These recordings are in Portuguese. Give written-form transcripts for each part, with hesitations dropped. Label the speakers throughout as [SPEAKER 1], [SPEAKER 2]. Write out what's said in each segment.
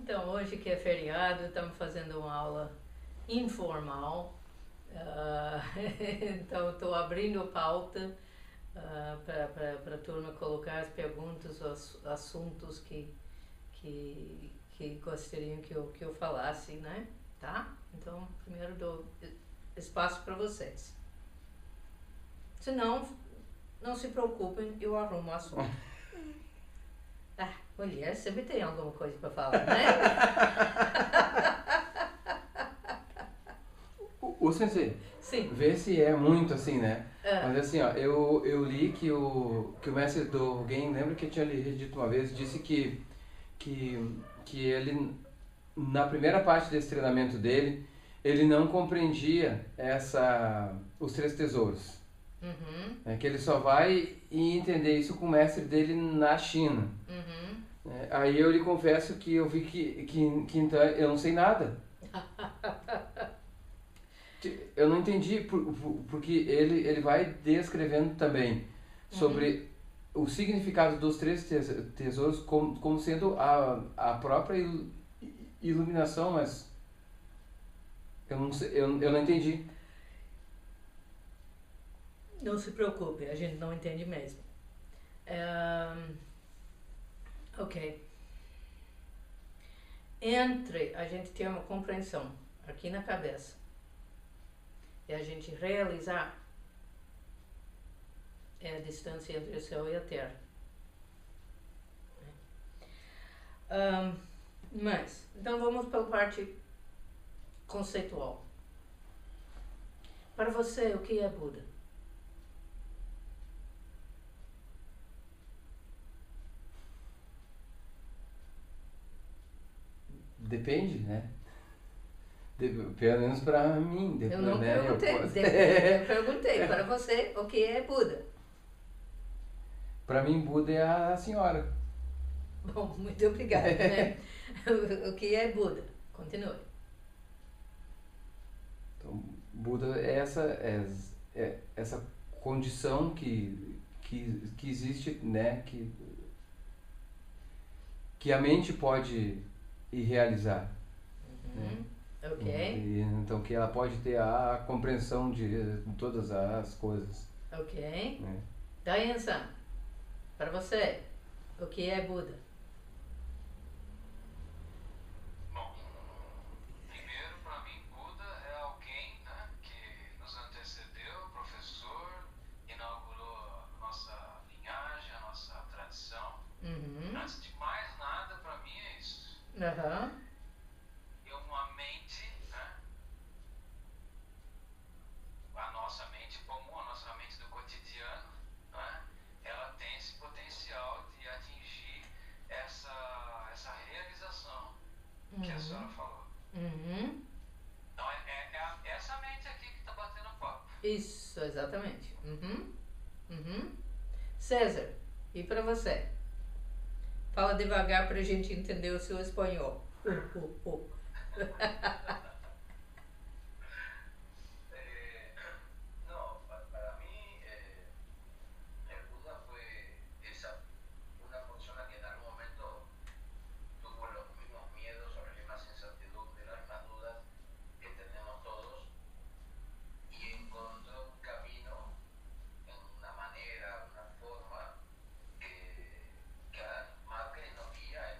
[SPEAKER 1] Então, hoje que é feriado, estamos fazendo uma aula informal. Então, estou abrindo pauta para a turma colocar as perguntas, os assuntos que gostariam que eu falasse, né? Tá? Então, primeiro dou espaço para vocês. Se não, não se preocupem, eu arrumo o assunto. Mulher sempre tem alguma coisa para falar, né?
[SPEAKER 2] O sensei,
[SPEAKER 1] Sim.
[SPEAKER 2] vê se é muito assim, né? Mas assim, ó, eu li que o mestre Dogen, lembra que eu tinha dito uma vez, disse que ele, na primeira parte desse treinamento dele, ele não compreendia os três tesouros.
[SPEAKER 1] Uhum.
[SPEAKER 2] Que ele só vai entender isso com o mestre dele na China.
[SPEAKER 1] Uhum.
[SPEAKER 2] Aí eu lhe confesso que eu vi que então eu não sei nada. Eu não entendi, porque ele vai descrevendo também sobre o significado dos três tesouros como sendo a própria iluminação, mas eu não sei, eu não entendi.
[SPEAKER 1] Não se preocupe, a gente não entende mesmo. Ok. Entre a gente ter uma compreensão aqui na cabeça e a gente realizar é a distância entre o céu e a terra. Mas, então vamos pela parte conceitual. Para você, o que é Buda?
[SPEAKER 2] Depende, né? Pelo menos pra mim.
[SPEAKER 1] Eu não
[SPEAKER 2] né?
[SPEAKER 1] perguntei, eu perguntei para você o que é Buda.
[SPEAKER 2] Pra mim, Buda é a senhora.
[SPEAKER 1] Bom, muito obrigada, né? O que é Buda? Continue.
[SPEAKER 2] Então, Buda é essa condição que existe, né? Que a mente pode ir realizar. Né?
[SPEAKER 1] Ok.
[SPEAKER 2] Então que ela pode ter a compreensão de todas as coisas.
[SPEAKER 1] Ok.
[SPEAKER 2] Né?
[SPEAKER 1] Dayan-san, para você, o que é Buda?
[SPEAKER 3] Bom, primeiro para mim Buda é alguém, né, que nos antecedeu, professor, inaugurou a nossa linhagem, a nossa tradição. Antes de mais nada, para mim é isso.
[SPEAKER 1] Uhum.
[SPEAKER 3] É uma mente, né? A nossa mente comum, a nossa mente do cotidiano, né? Ela tem esse potencial de atingir essa realização que a senhora falou.
[SPEAKER 1] Uhum.
[SPEAKER 3] Então é essa mente aqui que está batendo papo.
[SPEAKER 1] Isso, exatamente. Uhum. César, e para você? Fala devagar para a gente entender o seu espanhol.
[SPEAKER 3] No, para mí el Buda fue una persona que en algún momento tuvo los mismos miedos o las mismas incertidumbres, las mismas dudas que tenemos todos y encontró un camino, en una manera, una forma que marca y nos guía en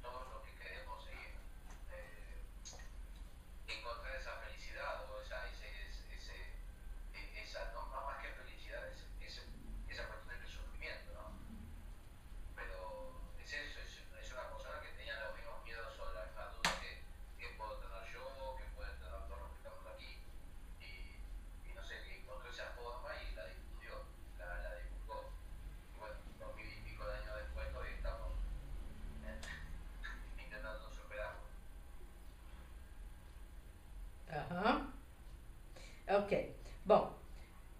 [SPEAKER 3] todo lo que queremos seguir. Encontrar esa felicidad o esa no más que felicidad, esa cuestión del sufrimiento, ¿no? Pero es eso, es una persona que tenía los mismos miedos o las mismas dudas que puedo tener yo, que pueden tener todos los que estamos aquí, y no sé, que encontró esa forma y la difundió, la divulgó. Y bueno, 2000 y pico de años después todavía estamos intentando superarlo.
[SPEAKER 1] Ok. Bom,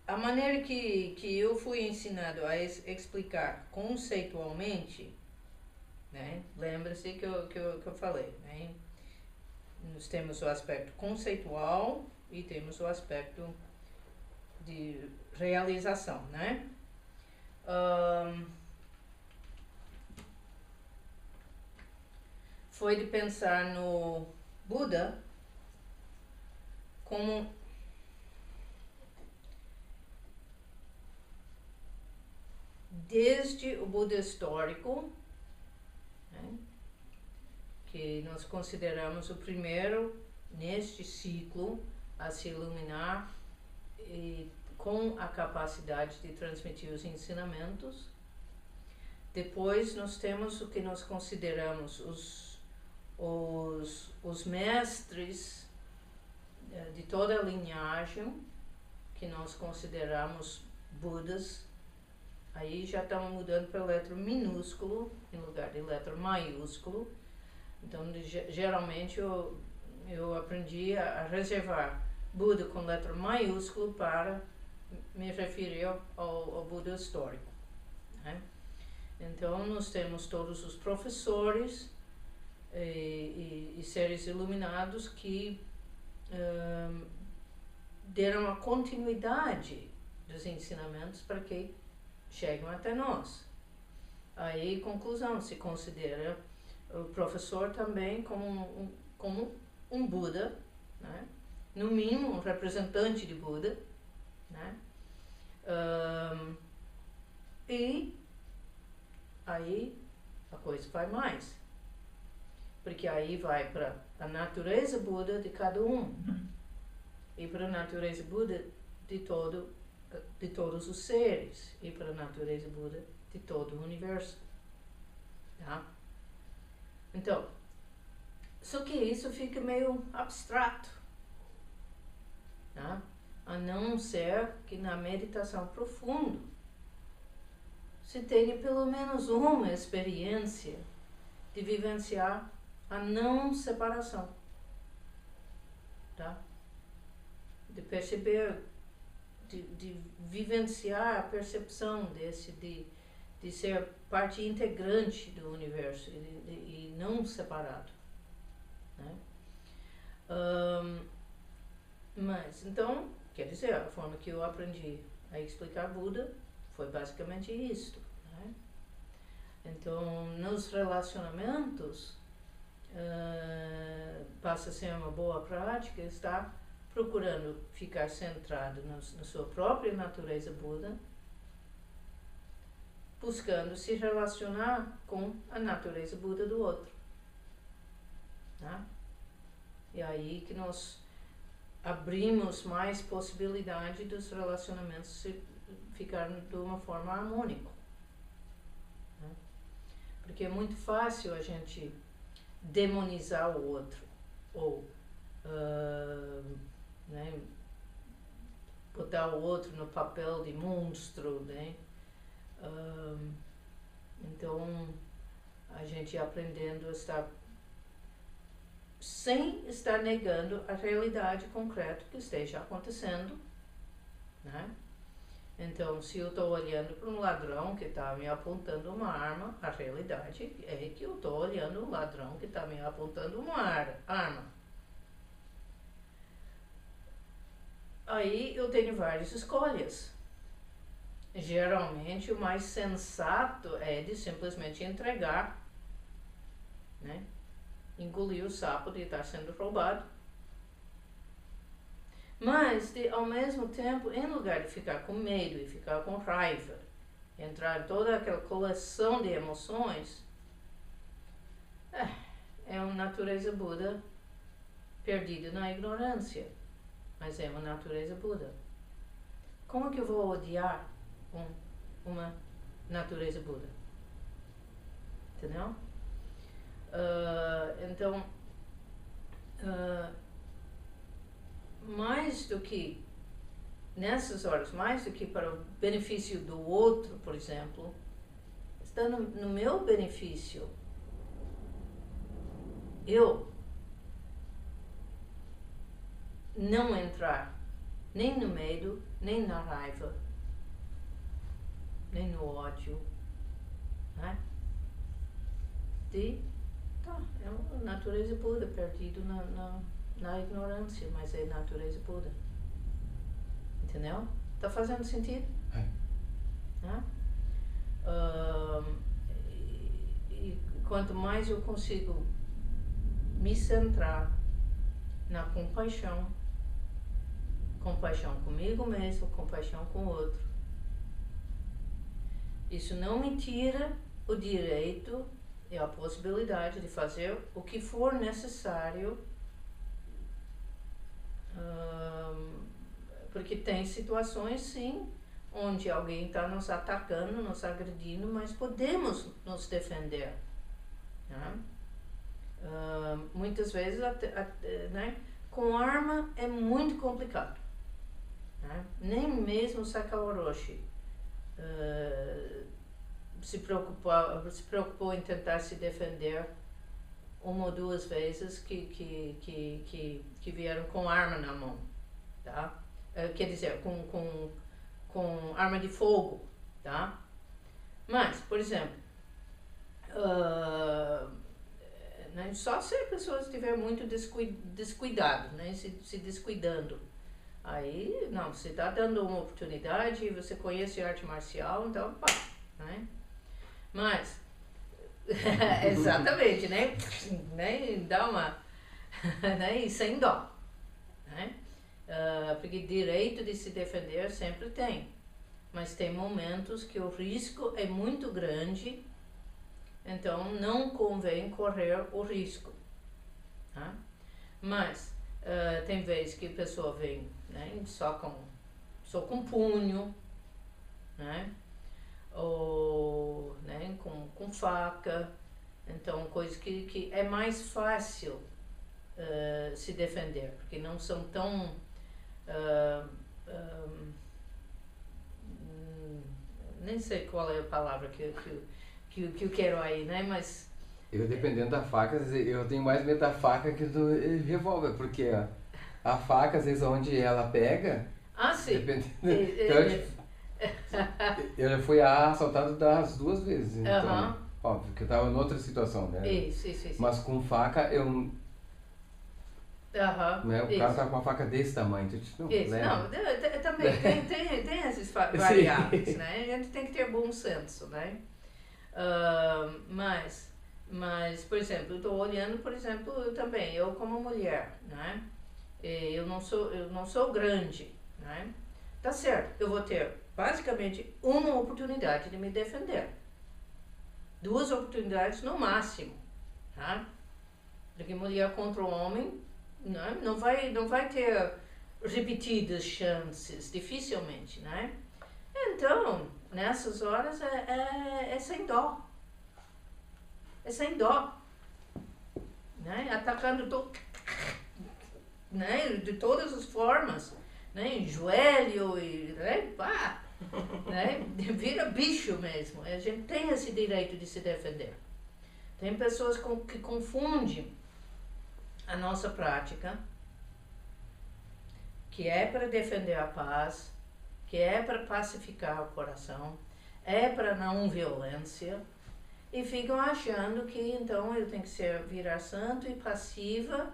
[SPEAKER 1] a maneira que eu fui ensinado a explicar conceitualmente, né? Lembra-se que eu falei, né? Nós temos o aspecto conceitual e temos o aspecto de realização, né? foi de pensar no Buda como desde o Buda histórico, né, que nós consideramos o primeiro neste ciclo a se iluminar e com a capacidade de transmitir os ensinamentos. Depois nós temos o que nós consideramos os mestres de toda a linhagem, que nós consideramos Budas. Aí já estamos mudando para letra minúsculo em lugar de letra maiúsculo. Então, geralmente eu aprendi a reservar Buda com letra maiúsculo para me referir ao Buda histórico, né? Então, nós temos todos os professores e seres iluminados que deram a continuidade dos ensinamentos para que chegam até nós. Aí, conclusão, se considera o professor também como um Buda, né? No mínimo um representante de Buda, né? E aí a coisa vai mais, porque aí vai para a natureza Buda de cada um e para a natureza Buda de todos os seres e para a natureza Buda de todo o universo, tá? Então, só que isso fica meio abstrato, tá? A não ser que na meditação profunda se tenha pelo menos uma experiência de vivenciar a não separação, tá? De perceber, de vivenciar a percepção de ser parte integrante do universo e não separado, né? Mas, então, quer dizer, a forma que eu aprendi a explicar Buda foi basicamente isto, né? Então, nos relacionamentos, passa a ser uma boa prática estar procurando ficar centrado na sua própria natureza Buda, buscando se relacionar com a natureza Buda do outro, né? E aí que nós abrimos mais possibilidade dos relacionamentos ficarem de uma forma harmônica, né? Porque é muito fácil a gente demonizar o outro ou né, botar o outro no papel de monstro, né? Então a gente aprendendo a estar sem estar negando a realidade concreta que esteja acontecendo, né? Então, se eu estou olhando para um ladrão que está me apontando uma arma, a realidade é que eu estou olhando um ladrão que está me apontando uma arma. Aí eu tenho várias escolhas. Geralmente o mais sensato é de simplesmente entregar, né? Engolir o sapo de estar sendo roubado. Mas, ao mesmo tempo, em lugar de ficar com medo e ficar com raiva, entrar em toda aquela coleção de emoções, é uma natureza Buda perdida na ignorância, mas é uma natureza Buda. Como é que eu vou odiar uma natureza Buda? Entendeu? Então, mais do que nessas horas, mais do que para o benefício do outro, por exemplo, está no meu benefício. Eu não entrar nem no medo, nem na raiva, nem no ódio, né? É uma natureza Buda, perdido na ignorância, mas é natureza Buda. Entendeu? Tá fazendo sentido?
[SPEAKER 2] É.
[SPEAKER 1] Né? E quanto mais eu consigo me centrar na compaixão. Compaixão comigo mesmo, compaixão com o outro. Isso não me tira o direito e a possibilidade de fazer o que for necessário, porque tem situações, sim, onde alguém está nos atacando, nos agredindo, mas podemos nos defender, né? Muitas vezes, né, com arma é muito complicado, né? Nem mesmo Sakao Roshi se preocupou em tentar se defender uma ou duas vezes que vieram com arma na mão, tá? Quer dizer, com arma de fogo, tá? Mas, por exemplo, né, só se a pessoa estiver muito descuidado, né, se descuidando. Aí, não, você está dando uma oportunidade, você conhece arte marcial, então pá, né? Mas, exatamente, né? Dá uma, né? E sem dó, né? Porque direito de se defender sempre tem, mas tem momentos que o risco é muito grande, então não convém correr o risco, tá? Mas tem vezes que a pessoa vem, né, só com punho, né, ou, né, com faca, então coisas que é mais fácil se defender, porque não são tão nem sei qual é a palavra que eu quero aí, né, mas
[SPEAKER 2] eu, dependendo da faca, eu tenho mais medo da faca que do revólver, porque a faca, às vezes, onde ela pega,
[SPEAKER 1] sim.
[SPEAKER 2] Dependendo, eu já fui assaltado das 2 vezes, então, óbvio que eu estava em outra situação, né?
[SPEAKER 1] Isso.
[SPEAKER 2] Mas com faca, eu... né, o cara tá com uma faca desse tamanho, então,
[SPEAKER 1] também tem esses variáveis, né? A gente tem que ter bom senso, né? Mas, por exemplo, eu estou olhando, por exemplo, eu como mulher, né? Eu não sou grande, né? Tá certo, eu vou ter basicamente uma oportunidade de me defender. 2 oportunidades no máximo, tá? Porque mulher contra o homem, né? Não vai ter repetidas chances, dificilmente, né? Então, nessas horas é sem dó. É sem dó, né? Atacando né? De todas as formas, né? Joelho e, né? Pá, né? Vira bicho mesmo. A gente tem esse direito de se defender. Tem pessoas que confundem a nossa prática, que é para defender a paz, que é para pacificar o coração, é para não violência, e ficam achando que então eu tenho que virar santo e passiva,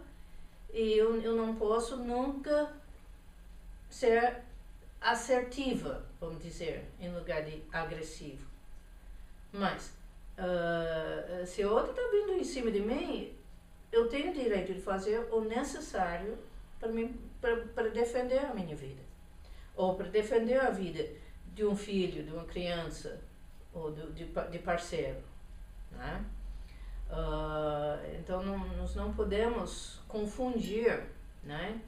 [SPEAKER 1] e eu não posso nunca ser assertiva, vamos dizer, em lugar de agressivo. Mas, se outro está vindo em cima de mim, eu tenho o direito de fazer o necessário para defender a minha vida. Ou para defender a vida de um filho, de uma criança, ou de parceiro, né? Então nós não podemos confundir, né,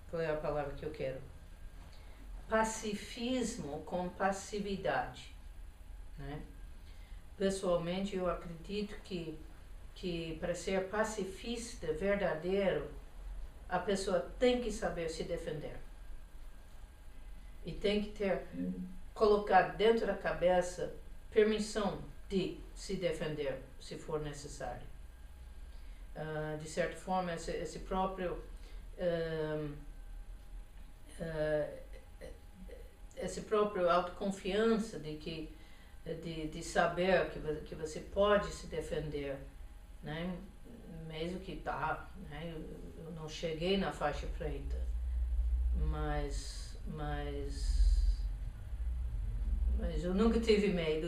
[SPEAKER 1] qual é a palavra que eu quero? Pacifismo com passividade, né? Pessoalmente eu acredito que para ser pacifista verdadeiro, a pessoa tem que saber se defender. E tem que colocar dentro da cabeça permissão de se defender, se for necessário. De certa forma, esse próprio autoconfiança de saber que você pode se defender, né? Mesmo que né? Eu não cheguei na faixa preta, mas mas eu nunca tive medo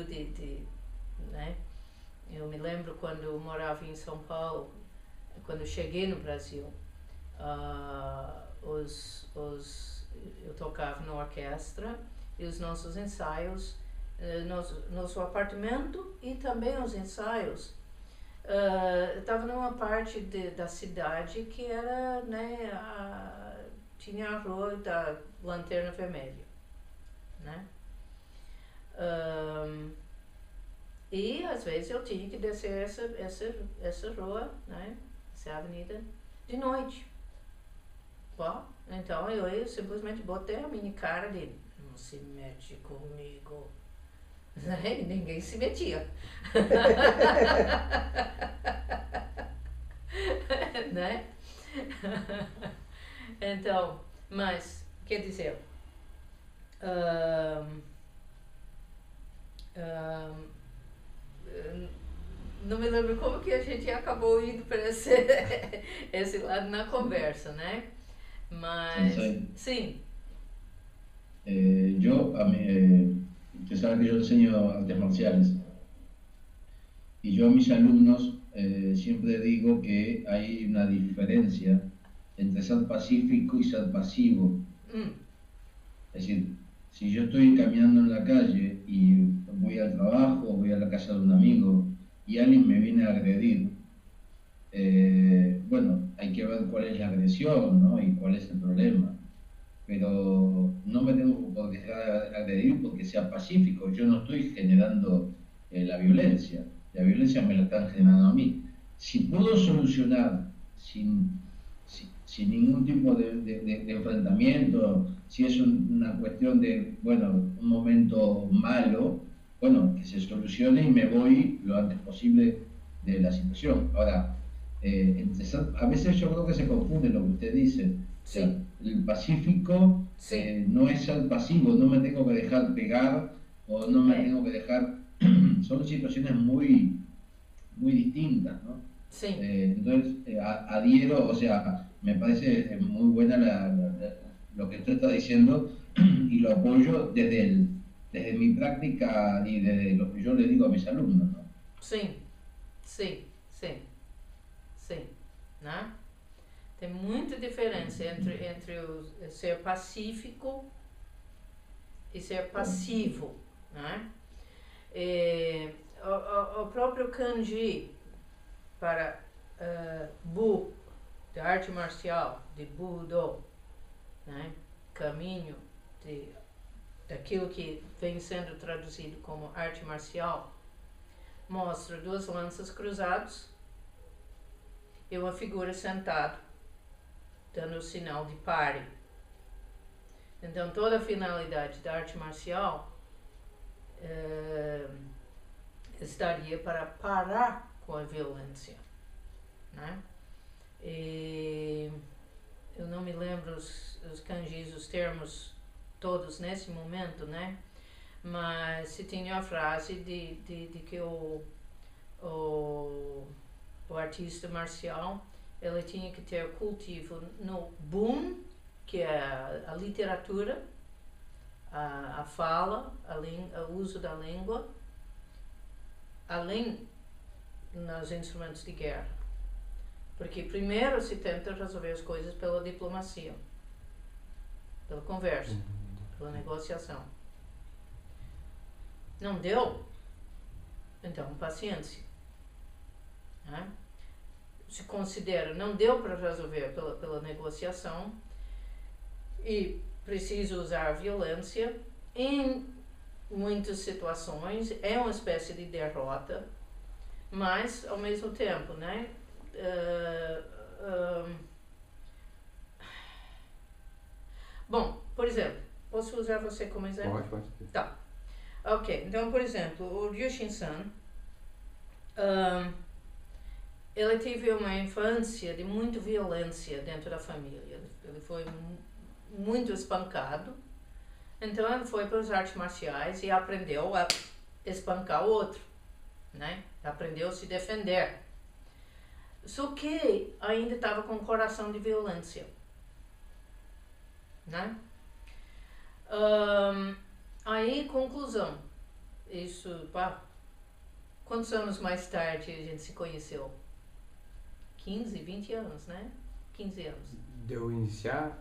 [SPEAKER 1] né? Eu me lembro quando eu morava em São Paulo, quando eu cheguei no Brasil, eu tocava na orquestra e os nossos ensaios, nosso apartamento e também os ensaios, estava numa parte da cidade que era, né, tinha a rua da Lanterna Vermelha, né? E às vezes eu tinha que descer essa rua, né, essa avenida, de noite. Bom, então eu simplesmente botei a minha cara de não se mete comigo. Né? E ninguém se metia. Né? Então, mas, quer dizer, não me lembro como que a gente acabou indo para esse lado na conversa, né? Mas, sim.
[SPEAKER 4] Usted sabe que yo enseño artes marciales y yo a mis alumnos siempre digo que hay una diferencia entre ser pacífico y ser pasivo. Es decir, si yo estoy caminando en la calle y voy al trabajo o voy a la casa de un amigo y alguien me viene a agredir, bueno, hay que ver cuál es la agresión, ¿no? Y cuál es el problema. Pero no me tengo por qué dejar agredir porque sea pacífico. Yo no estoy generando la violencia me la están generando a mí. Si puedo solucionar sin ningún tipo de enfrentamiento, si es una cuestión de, bueno, un momento malo, bueno, que se solucione y me voy lo antes posible de la situación. Ahora, a veces yo creo que se confunde lo que usted dice.
[SPEAKER 1] Sí.
[SPEAKER 4] O sea, el pacífico
[SPEAKER 1] sí.
[SPEAKER 4] No es ser pasivo, no me tengo que dejar pegar o no me tengo que dejar... Son situaciones muy distintas, ¿no?
[SPEAKER 1] Sí.
[SPEAKER 4] Entonces, adhiero, o sea, me parece muy buena lo que usted está diciendo y lo apoyo desde mi práctica y desde lo que yo le digo a mis alumnos, ¿no?
[SPEAKER 1] Sim. Né? Tem muita diferença entre o ser pacífico e ser passivo, né? O próprio kanji para bu, de arte marcial, de budo, né? Caminho daquilo que vem sendo traduzido como arte marcial, mostra duas lanças cruzadas e uma figura sentada, dando o sinal de pare. Então, toda a finalidade da arte marcial estaria para parar com a violência, né? E eu não me lembro os kanjis, os termos todos nesse momento, né? Mas se tinha a frase de que o artista marcial, ele tinha que ter cultivo no bun, que é a literatura, a fala, o uso da língua, além nos instrumentos de guerra. Porque primeiro se tenta resolver as coisas pela diplomacia, pela conversa, pela negociação. Não deu? Então, paciência. Né? Se considera, não deu para resolver pela negociação e precisa usar a violência, em muitas situações é uma espécie de derrota, mas ao mesmo tempo, né? Bom, por exemplo, posso usar você como exemplo?
[SPEAKER 2] Pode.
[SPEAKER 1] Tá. Ok, então, por exemplo, o Ryu Shin-san, ele teve uma infância de muita violência dentro da família. Ele foi muito espancado. Então ele foi para as artes marciais e aprendeu a espancar o outro, né? Aprendeu a se defender. Só que ainda estava com coração de violência, né? Aí, conclusão. isso, pá, quantos anos mais tarde a gente se conheceu? 15, 20 anos, né? 15 anos.
[SPEAKER 2] Deu iniciar?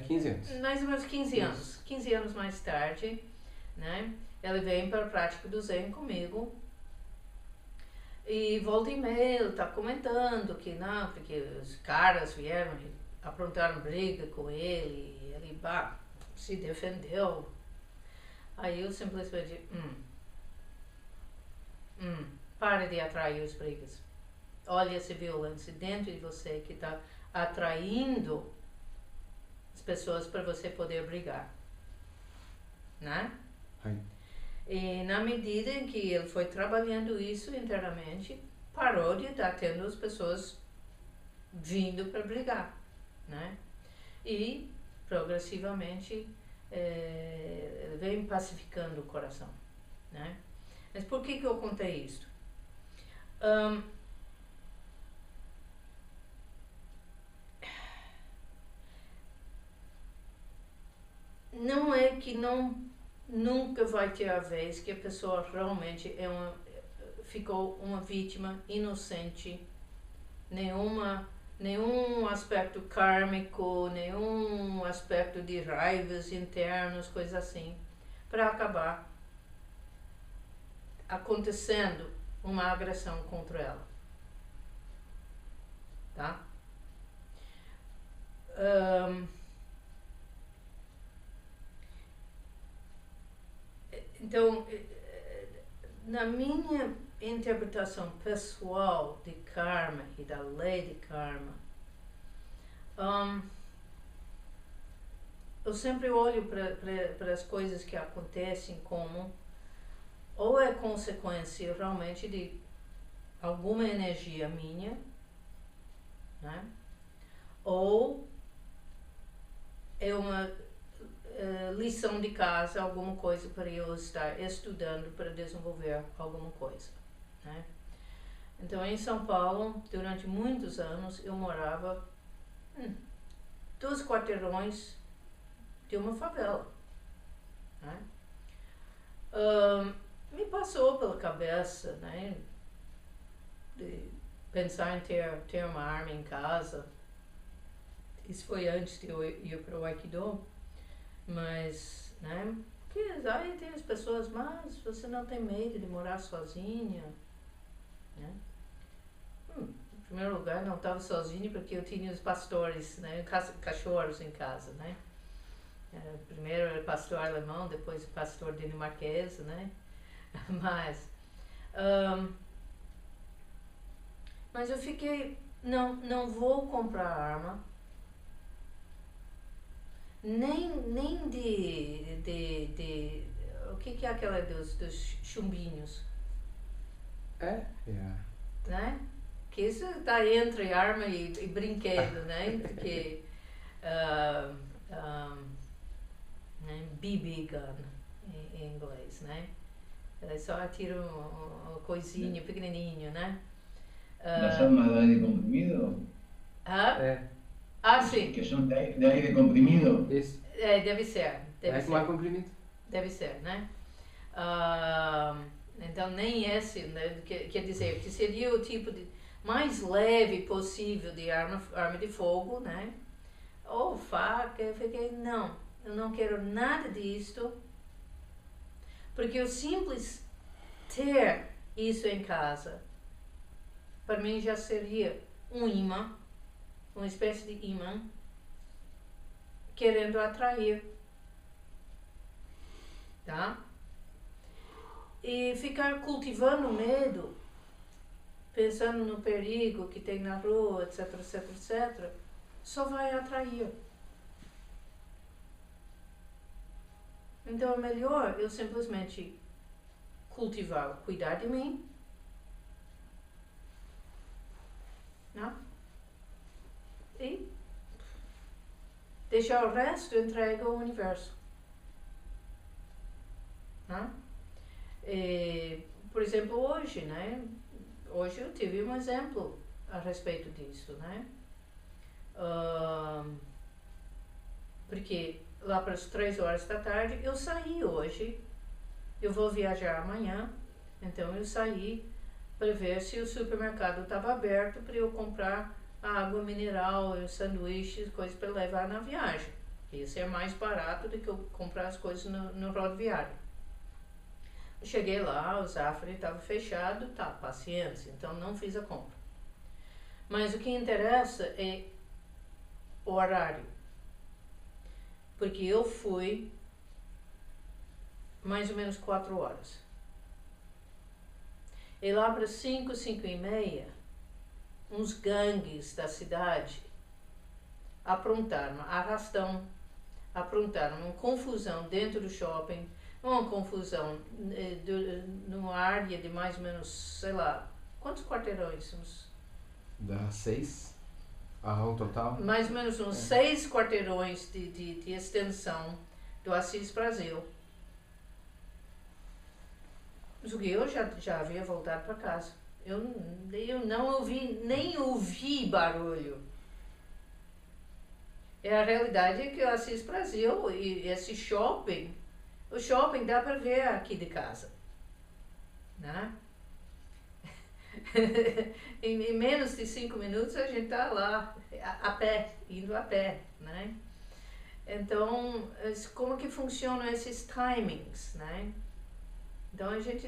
[SPEAKER 2] 15 anos.
[SPEAKER 1] Mais ou menos 15 anos. 15 anos mais tarde, né? Ela veio para a prática do Zen comigo. E volta e meia, ele tá comentando que não, porque os caras vieram e aprontaram briga com ele, e ele se defendeu. Aí eu simplesmente, pare de atrair as brigas. Olha essa violência dentro de você que está atraindo as pessoas para você poder brigar, né? E na medida em que ele foi trabalhando isso internamente, parou de estar tendo as pessoas vindo para brigar, né? E progressivamente ele vem pacificando o coração, né? Mas por que eu contei isso? Não é que nunca vai ter a vez que a pessoa realmente ficou uma vítima inocente, nenhum aspecto kármico, nenhum aspecto de raivas internas, coisas assim, para acabar acontecendo uma agressão contra ela, tá? Então, na minha interpretação pessoal de karma e da lei de karma, eu sempre olho para as coisas que acontecem como ou é consequência realmente de alguma energia minha, né? Ou é uma lição de casa, alguma coisa para eu estar estudando para desenvolver alguma coisa, né? Então, em São Paulo, durante muitos anos, eu morava 2 quarteirões de uma favela, né? Me passou pela cabeça, né, de pensar em ter uma arma em casa. Isso foi antes de eu ir para o Aikido. Mas, né, porque aí tem as pessoas, mas você não tem medo de morar sozinha, né? Em primeiro lugar, não estava sozinha porque eu tinha os pastores, né, cachorros em casa, né? Primeiro era pastor alemão, depois pastor dinamarquês, né? Mas eu fiquei, não vou comprar arma, nem de o que é aquela dos chumbinhos? Né? Que isso está entre arma e brinquedo, né? Porque né? BB gun em inglês, né? Só atira uma coisinha pequenininho, né?
[SPEAKER 4] ¿Las armas de aire comprimido?
[SPEAKER 1] Sim.
[SPEAKER 4] Que son de aire comprimido?
[SPEAKER 2] Isso.
[SPEAKER 1] Deve ser.
[SPEAKER 2] Com ar comprimido.
[SPEAKER 1] Deve ser, né? Então, nem esse, né? Quer dizer, que seria o tipo de mais leve possível de arma de fogo, né? Ou faca. Eu fiquei, não, eu não quero nada disto, porque o simples ter isso em casa, para mim já seria um imã, uma espécie de imã, querendo atrair, tá? E ficar cultivando medo, pensando no perigo que tem na rua, etc, etc, etc, só vai atrair. Então é melhor eu simplesmente cultivar, cuidar de mim, né? E deixar o resto entregue ao universo, né? Por exemplo, hoje, né? Hoje eu tive um exemplo a respeito disso, né? Porque lá para as 3 horas da tarde eu saí hoje eu vou viajar amanhã, então eu saí para ver se o supermercado estava aberto para eu comprar água mineral, sanduíches, coisas para levar na viagem. Isso é mais barato do que eu comprar as coisas no rodoviário. Cheguei lá, o Zafari estava fechado, tá, paciência, então não fiz a compra. Mas o que interessa é o horário. Porque eu fui mais ou menos 4 horas. E lá para 5, 5 e meia, uns gangues da cidade aprontaram arrastão, aprontaram uma confusão dentro do shopping, uma confusão numa área de mais ou menos, sei lá, quantos quarteirões?
[SPEAKER 2] Dá 6 ao total?
[SPEAKER 1] Mais ou menos uns 6 quarteirões de extensão do Assis Brasil. Mas o que eu já havia voltado para casa. Eu não ouvi, nem ouvi barulho. E a realidade é que o Assis Brasil e esse shopping, o shopping dá para ver aqui de casa, né? Em menos de 5 minutos a gente tá lá a pé, indo a pé, né? Então, como que funcionam esses timings, né? Então a gente,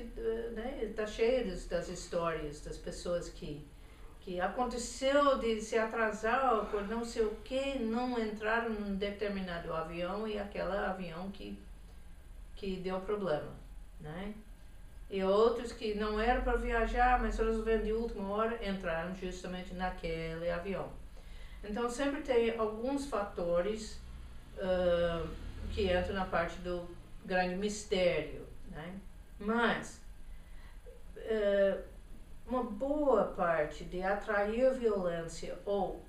[SPEAKER 1] né, tá cheio das histórias das pessoas que aconteceu de se atrasar por não sei o que, não entraram num determinado avião e aquele avião que deu problema, né? E outros que não eram para viajar, mas resolveram de última hora, entraram justamente naquele avião. Então sempre tem alguns fatores que entram na parte do grande mistério, né? Mas uma boa parte de atrair violência ou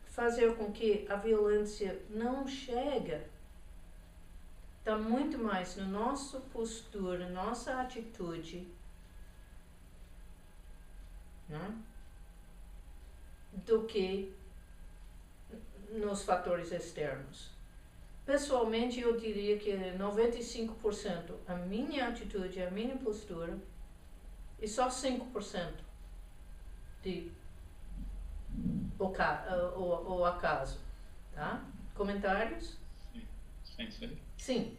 [SPEAKER 1] fazer com que a violência não chegue está muito mais na nossa postura, nossa atitude, né? Do que nos fatores externos. Pessoalmente, eu diria que 95% a minha atitude, a minha postura, e só 5% de o acaso, tá? Comentários?
[SPEAKER 5] Sim.
[SPEAKER 1] Sim.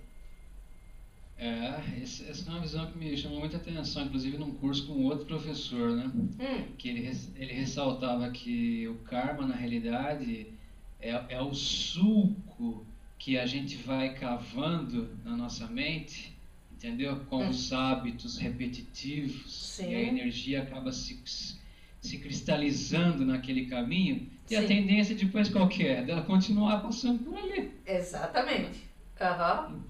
[SPEAKER 5] Essa é uma visão que me chamou muita atenção, inclusive num curso com outro professor, né? Que ele ressaltava que o karma, na realidade, é o sulco que a gente vai cavando na nossa mente, entendeu? Com os hábitos repetitivos.
[SPEAKER 1] Sim.
[SPEAKER 5] E a energia acaba se cristalizando naquele caminho. E a
[SPEAKER 1] Sim.
[SPEAKER 5] tendência depois qual que é? Dela continuar passando por ali.
[SPEAKER 1] Exatamente.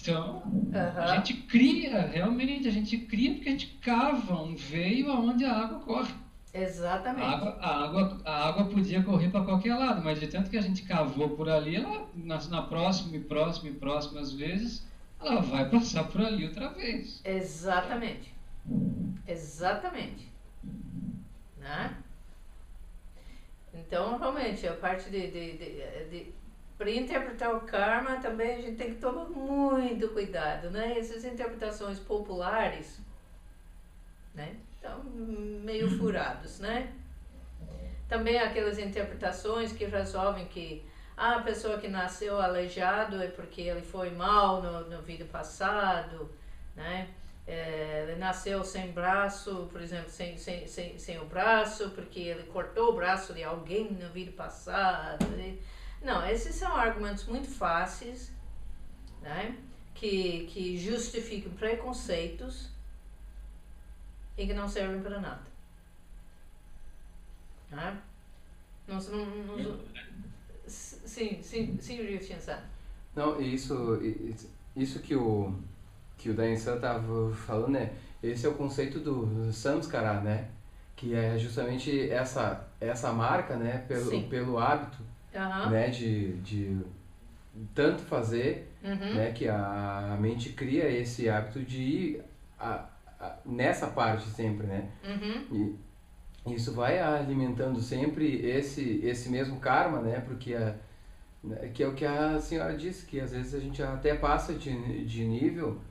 [SPEAKER 5] Então, a gente cria, realmente, a gente cria porque a gente cava um veio aonde a água corre.
[SPEAKER 1] Exatamente.
[SPEAKER 5] A água podia correr para qualquer lado, mas de tanto que a gente cavou por ali, ela, na próximas vezes, ela vai passar por ali outra vez.
[SPEAKER 1] Exatamente. Né? Então, realmente, a parte para interpretar o karma também a gente tem que tomar muito cuidado, né? Essas interpretações populares, né? Estão meio furados, né? Também aquelas interpretações que resolvem que a pessoa que nasceu aleijado é porque ele foi mal no vida passado, né? Ele nasceu sem braço, por exemplo, sem o braço, porque ele cortou o braço de alguém na vida passada. Não, esses são argumentos muito fáceis, né? Que justificam preconceitos e que não servem para nada. Né? Sim, Richard.
[SPEAKER 2] Não, isso que o Dan-san estava falando, né? Esse é o conceito do samskara, né? Que é justamente essa marca, né? Pelo hábito, né? De tanto fazer, né? Que a mente cria esse hábito de ir nessa parte sempre, né? E isso vai alimentando sempre esse mesmo karma, né? Porque que é o que a senhora disse, que às vezes a gente até passa de nível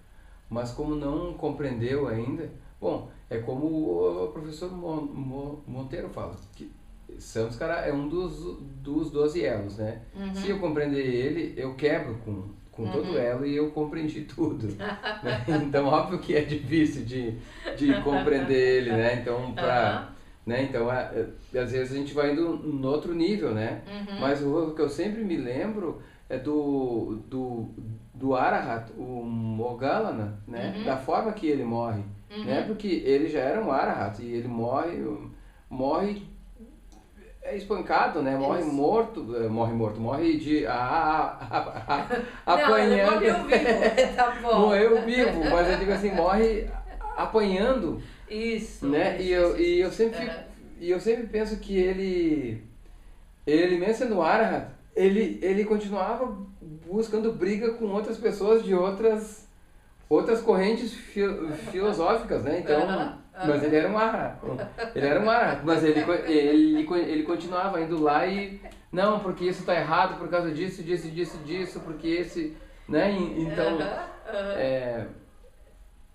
[SPEAKER 2] mas como não compreendeu ainda, bom, é como o professor Monteiro fala, que Santos é um dos 12 elos, né?
[SPEAKER 1] Uhum.
[SPEAKER 2] Se eu compreender ele, eu quebro com todo elo e eu compreendi tudo. Né? Então, óbvio que é difícil de compreender ele, né? Então, né? Então, às vezes a gente vai indo no outro nível, né?
[SPEAKER 1] Uhum.
[SPEAKER 2] Mas o que eu sempre me lembro é do Arahat, o Moggallana, né?
[SPEAKER 1] Uhum.
[SPEAKER 2] Da forma que ele morre, né? Porque ele já era um Arahat e ele morre espancado, né? Morre morto, morre de apanhando.
[SPEAKER 1] Não, ele morreu vivo, tá bom.
[SPEAKER 2] Morreu vivo, mas eu digo assim, morre apanhando.
[SPEAKER 1] Isso.
[SPEAKER 2] Né?
[SPEAKER 1] Isso,
[SPEAKER 2] E eu sempre penso que ele mesmo sendo Arahat, ele continuava buscando briga com outras pessoas de outras correntes filosóficas, né? Então, mas ele era um Arahat. Ele era um Arahat, mas ele continuava indo lá e não, porque isso está errado por causa disso, porque esse, né? Então,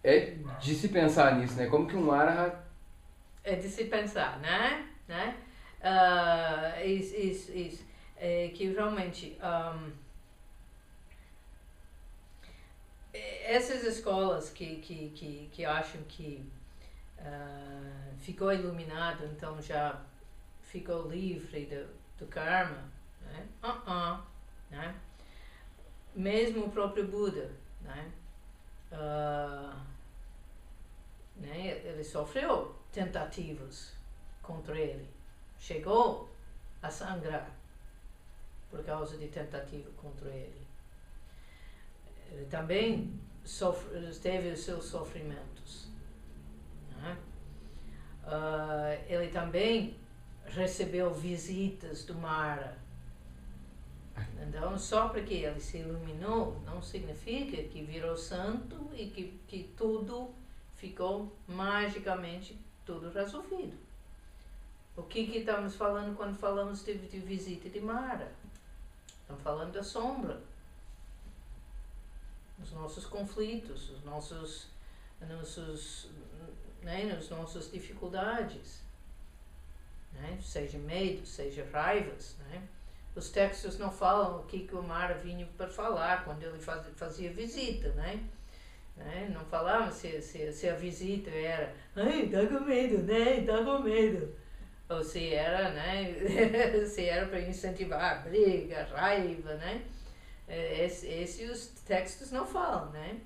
[SPEAKER 2] é de se pensar nisso, né? Como que um Arahat
[SPEAKER 1] é de se pensar, né? Isso. Que realmente essas escolas que acham que ficou iluminado, então já ficou livre do karma, né? Né? Mesmo o próprio Buda, né? Né? Ele sofreu tentativas contra ele, chegou a sangrar por causa de tentativa contra ele. Ele também teve os seus sofrimentos, né? Ele também recebeu visitas do Mara. Então, só porque ele se iluminou, não significa que virou santo e que tudo ficou magicamente tudo resolvido. O que estamos falando quando falamos de visita de Mara? Estamos falando da sombra, os nossos conflitos, as nossas dificuldades, né? Seja medo, seja raivas, né? Os textos não falam o que o Mara vinha para falar quando ele fazia visita, né? Não falava se a visita era ai, tá com medo, né? Tá com medo. Ou se era, né? se era para incentivar a briga, a raiva, né? Esse os textos não falam, né?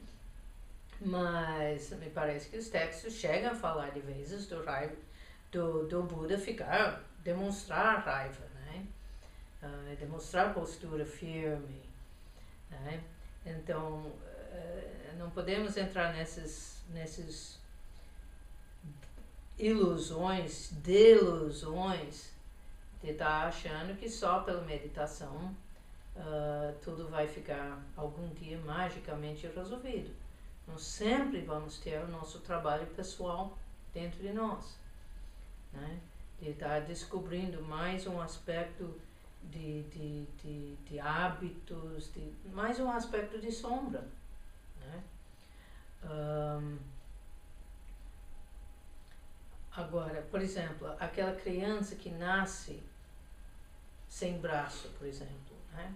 [SPEAKER 1] Mas me parece que os textos chegam a falar de vezes do Buda demonstrar raiva, né? Demonstrar postura firme, né? Então, não podemos entrar nessas ilusões, delusões, de estar achando que só pela meditação tudo vai ficar algum dia magicamente resolvido. Nós sempre vamos ter o nosso trabalho pessoal dentro de nós, né? De estar descobrindo mais um aspecto de hábitos, mais um aspecto de sombra, né? Agora, por exemplo, aquela criança que nasce sem braço, por exemplo, né?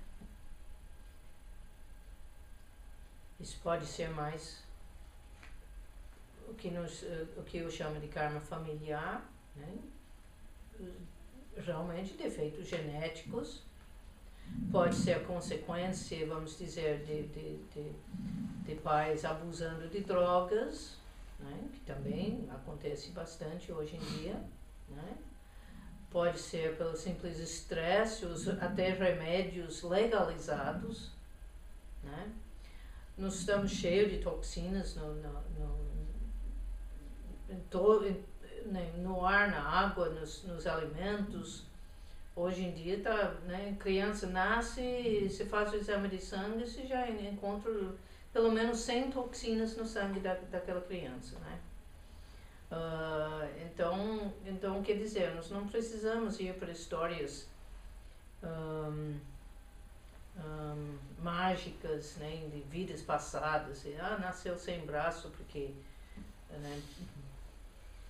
[SPEAKER 1] Isso pode ser mais o que eu chamo de karma familiar, né? Realmente defeitos genéticos, pode ser a consequência, vamos dizer, de pais abusando de drogas, né? Que também acontece bastante hoje em dia, né? Pode ser pelo simples estresse, até remédios legalizados, né? Nós estamos cheios de toxinas no ar, na água, nos alimentos. Hoje em dia, né, criança nasce, se faz o exame de sangue, se já encontra pelo menos 100 toxinas no sangue daquela criança, né? Então, quer dizer, nós não precisamos ir para histórias mágicas, mágicas, né, de vidas passadas. Nasceu sem braço porque, né,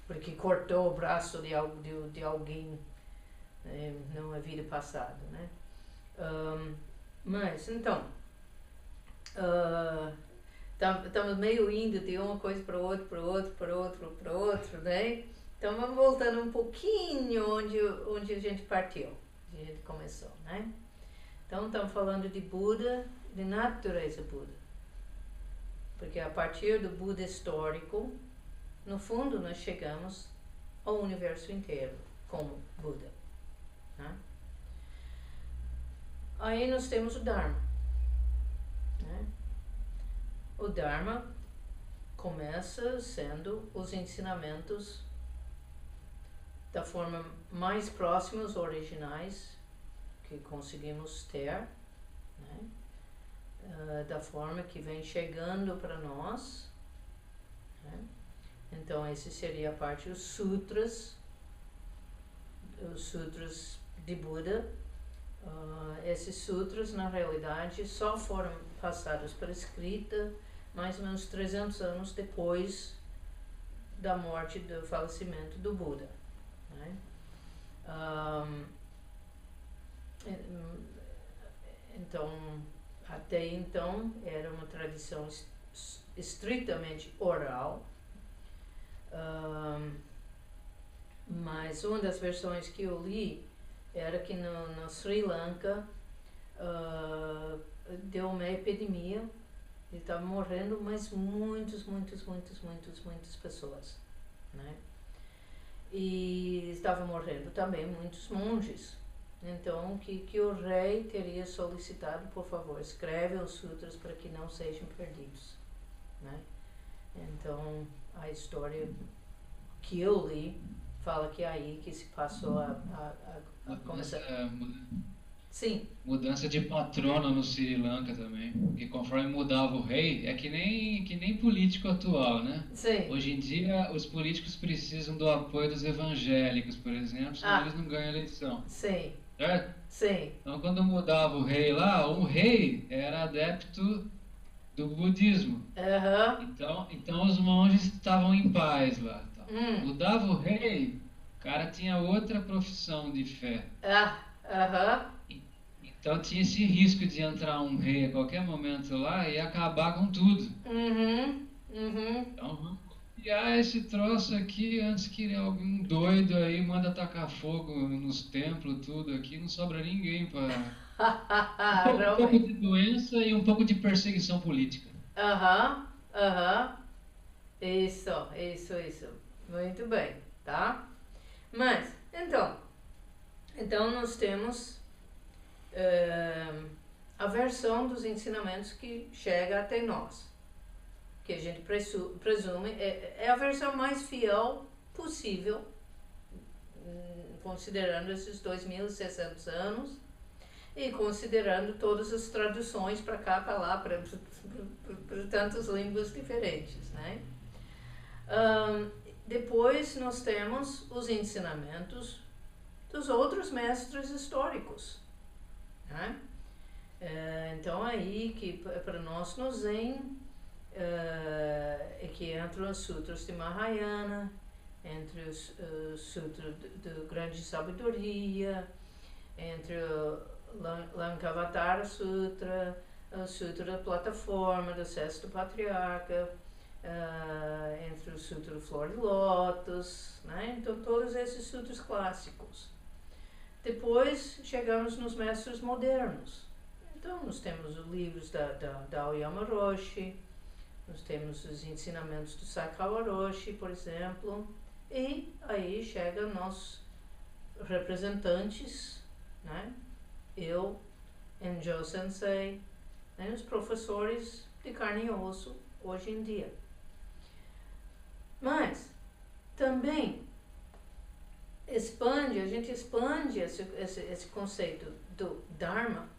[SPEAKER 1] porque cortou o braço de alguém, né, não é vida passada, né? Mas, então, estamos meio indo de uma coisa para outro, né? Então vamos voltando um pouquinho onde a gente partiu, onde a gente começou, né? Então estamos falando de Buda, de natureza Buda. Porque a partir do Buda histórico, no fundo nós chegamos ao universo inteiro como Buda, né? Aí nós temos o Dharma, né? O Dharma começa sendo os ensinamentos da forma mais próximos, originais, que conseguimos ter, né? Da forma que vem chegando para nós, né? Então, esse seria a parte dos sutras de Buda. Esses sutras, na realidade, só foram passados para escrita mais ou menos 300 anos depois da morte, do falecimento do Buda, né? Então, até então, era uma tradição estritamente oral, mas uma das versões que eu li era que no Sri Lanka deu uma epidemia e estavam morrendo, mas muitas pessoas, né? E estavam morrendo também muitos monges. Então, que o rei teria solicitado, por favor, escreve os sutras para que não sejam perdidos, né? Então, a história que eu li fala que é aí que se passou a começar. Sim.
[SPEAKER 5] Mudança de patrono no Sri Lanka também, porque conforme mudava o rei, é que nem político atual, né?
[SPEAKER 1] Sim.
[SPEAKER 5] Hoje em dia, os políticos precisam do apoio dos evangélicos, por exemplo, senão eles não ganham a eleição.
[SPEAKER 1] Sim.
[SPEAKER 5] Certo?
[SPEAKER 1] Sim.
[SPEAKER 5] Então, quando mudava o rei lá, o rei era adepto do budismo. Então os monges estavam em paz lá. Mudava o rei, o cara tinha outra profissão de fé. Então tinha esse risco de entrar um rei a qualquer momento lá e acabar com tudo. Então vamos copiar esse troço aqui antes que algum doido aí manda atacar fogo nos templos, tudo aqui, não sobra ninguém para... um pouco de doença e um pouco de perseguição política.
[SPEAKER 1] Isso. Muito bem, tá? Mas, então nós temos a versão dos ensinamentos que chega até nós, que a gente presume é a versão mais fiel possível, considerando esses 2.600 anos e considerando todas as traduções para cá, para lá, para tantas línguas diferentes, né? Depois nós temos os ensinamentos dos outros mestres históricos, né? Então aí que para nós no Zen é que entram os sutras de Mahayana, entre os sutras do Grande Sabedoria, entre o Lankavatara Sutra, o Sutra da Plataforma, do Sexto Patriarca, entre o Sutra do Flor de Lótus, né? Então todos esses sutras clássicos. Depois chegamos nos mestres modernos. Então nós temos os livros da Aoyama Roshi, nós temos os ensinamentos do Saikawa Roshi, por exemplo, e aí chegam nossos representantes, né? Eu, Enjo Sensei, né? Os professores de carne e osso hoje em dia. Mas também a gente expande esse conceito do Dharma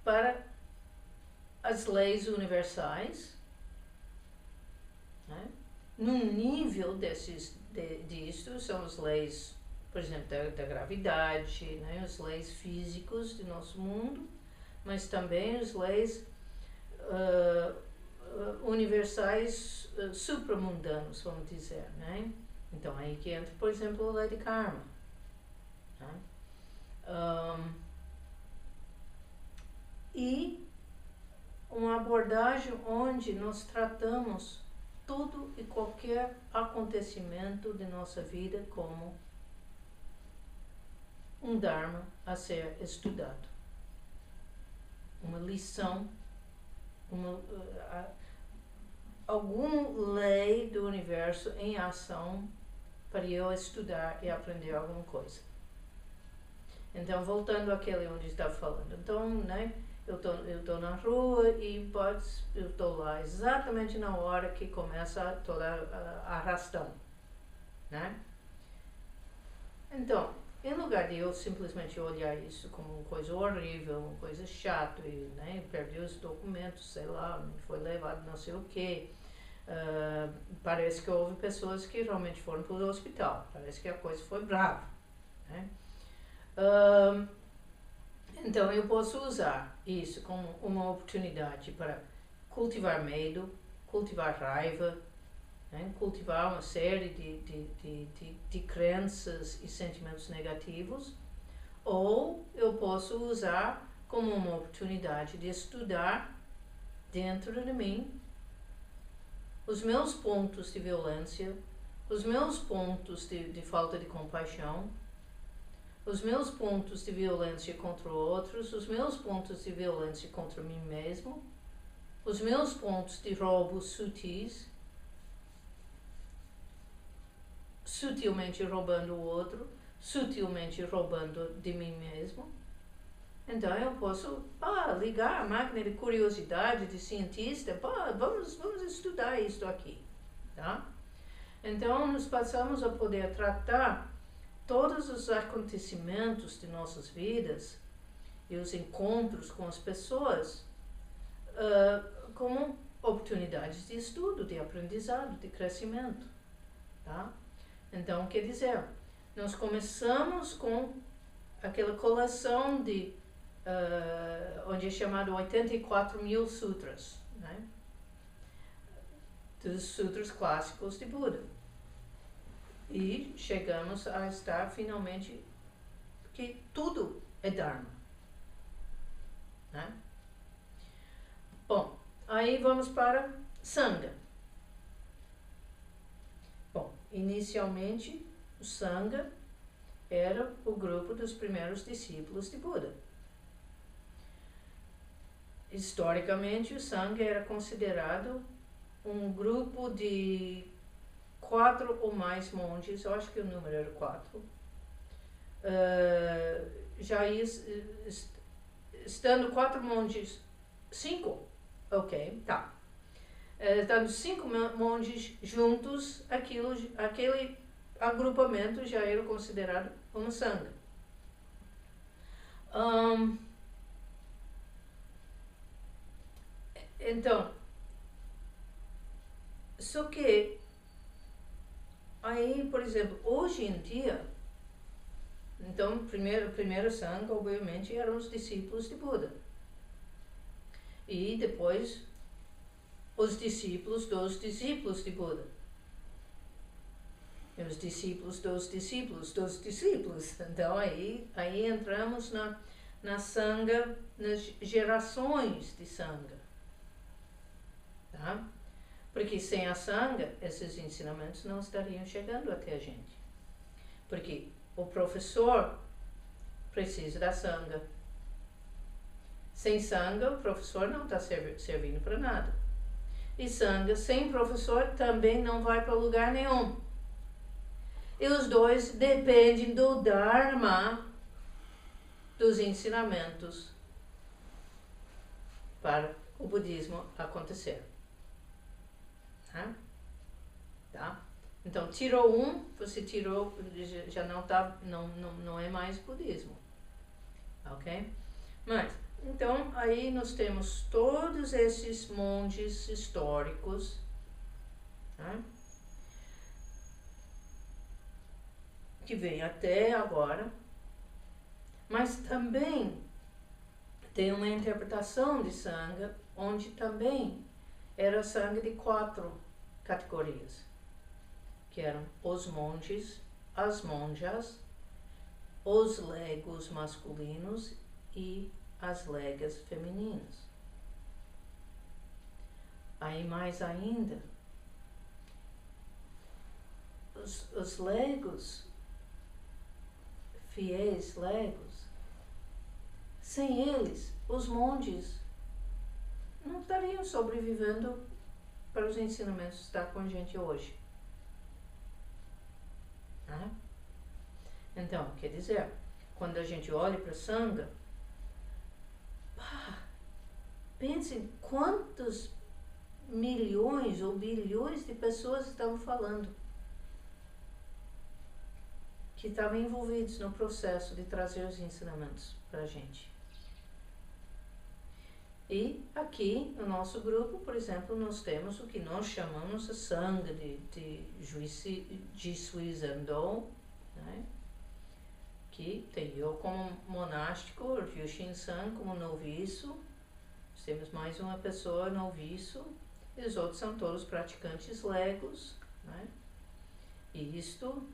[SPEAKER 1] para as leis universais, né? Num nível disto são as leis, por exemplo, da gravidade, né? As leis físicas do nosso mundo, mas também as leis universais supramundanos, vamos dizer, né? Então aí que entra, por exemplo, a lei de karma, né? E uma abordagem onde nós tratamos tudo e qualquer acontecimento de nossa vida como um dharma a ser estudado, uma lição, alguma lei do universo em ação para eu estudar e aprender alguma coisa. Então, voltando àquele onde estava falando, então, né, eu tô na rua e eu estou lá exatamente na hora que começa toda a arrastão, né? Então, em lugar de eu simplesmente olhar isso como uma coisa horrível, uma coisa chata, e, né, perdi os documentos, sei lá, foi levado não sei o quê, parece que houve pessoas que realmente foram para o hospital, parece que a coisa foi brava, né? Então eu posso usar isso como uma oportunidade para cultivar medo, cultivar raiva, né? Cultivar uma série de crenças e sentimentos negativos, ou eu posso usar como uma oportunidade de estudar dentro de mim os meus pontos de violência, os meus pontos de falta de compaixão, os meus pontos de violência contra outros, os meus pontos de violência contra mim mesmo, os meus pontos de roubos sutis, sutilmente roubando o outro, sutilmente roubando de mim mesmo. Então eu posso ligar a máquina de curiosidade de cientista, vamos estudar isso aqui, tá? Então nós passamos a poder tratar todos os acontecimentos de nossas vidas e os encontros com as pessoas como oportunidades de estudo, de aprendizado, de crescimento, tá? Então, quer dizer, nós começamos com aquela coleção de onde é chamado 84.000 sutras, né? Dos sutras clássicos de Buda. E chegamos a estar finalmente que tudo é Dharma, né? Bom, aí vamos para Sangha. Bom, inicialmente o Sangha era o grupo dos primeiros discípulos de Buda. Historicamente, o Sangha era considerado um grupo de 4 ou mais monges, eu acho que o número era 4, estando 4 monges, 5, ok, tá, estando 5 monges juntos, aquele agrupamento já era considerado uma Sangha. Então, só que aí, por exemplo, hoje em dia, então, primeira Sangha, obviamente, eram os discípulos de Buda. E depois, os discípulos dos discípulos de Buda. E os discípulos dos discípulos dos discípulos. Então, aí entramos na Sangha, nas gerações de Sangha. Tá? Porque sem a Sangha, esses ensinamentos não estariam chegando até a gente. Porque o professor precisa da Sangha. Sem Sangha, o professor não está servindo para nada. E Sangha sem professor também não vai para lugar nenhum. E os dois dependem do Dharma, dos ensinamentos, para o budismo acontecer. Tá? Então, tirou um, você tirou, já não é mais budismo. Ok? Mas, então, aí nós temos todos esses monges históricos, tá? Que vêm até agora, mas também tem uma interpretação de Sangha onde também era Sangha de 4 categorias, que eram os monges, as monjas, os legos masculinos e as legas femininas. Aí mais ainda, os legos, fiéis legos, sem eles, os monges não estariam sobrevivendo para os ensinamentos que está com a gente hoje. Né? Então, quer dizer, quando a gente olha para a Sangha, pense em quantos milhões ou bilhões de pessoas estavam falando, que estavam envolvidos no processo de trazer os ensinamentos para a gente. E aqui no nosso grupo, por exemplo, nós temos o que nós chamamos a Sangha de Jisui Zendo, né? Que tem eu como monástico, o Ryushin-san como noviço, nós temos mais uma pessoa noviço, e os outros são todos praticantes legos, né? E isto,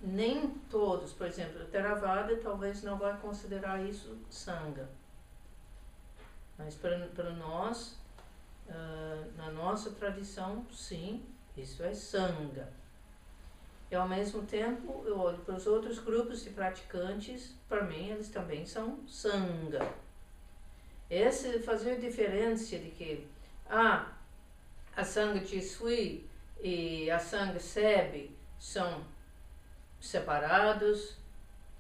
[SPEAKER 1] nem todos, por exemplo, o Theravada talvez não vai considerar isso Sangha, mas para nós, na nossa tradição, sim, isso é Sangha. E ao mesmo tempo, eu olho para os outros grupos de praticantes, para mim eles também são Sangha. Esse fazer diferença de que a Sangha Jisui e a Sangha Sebe são separados,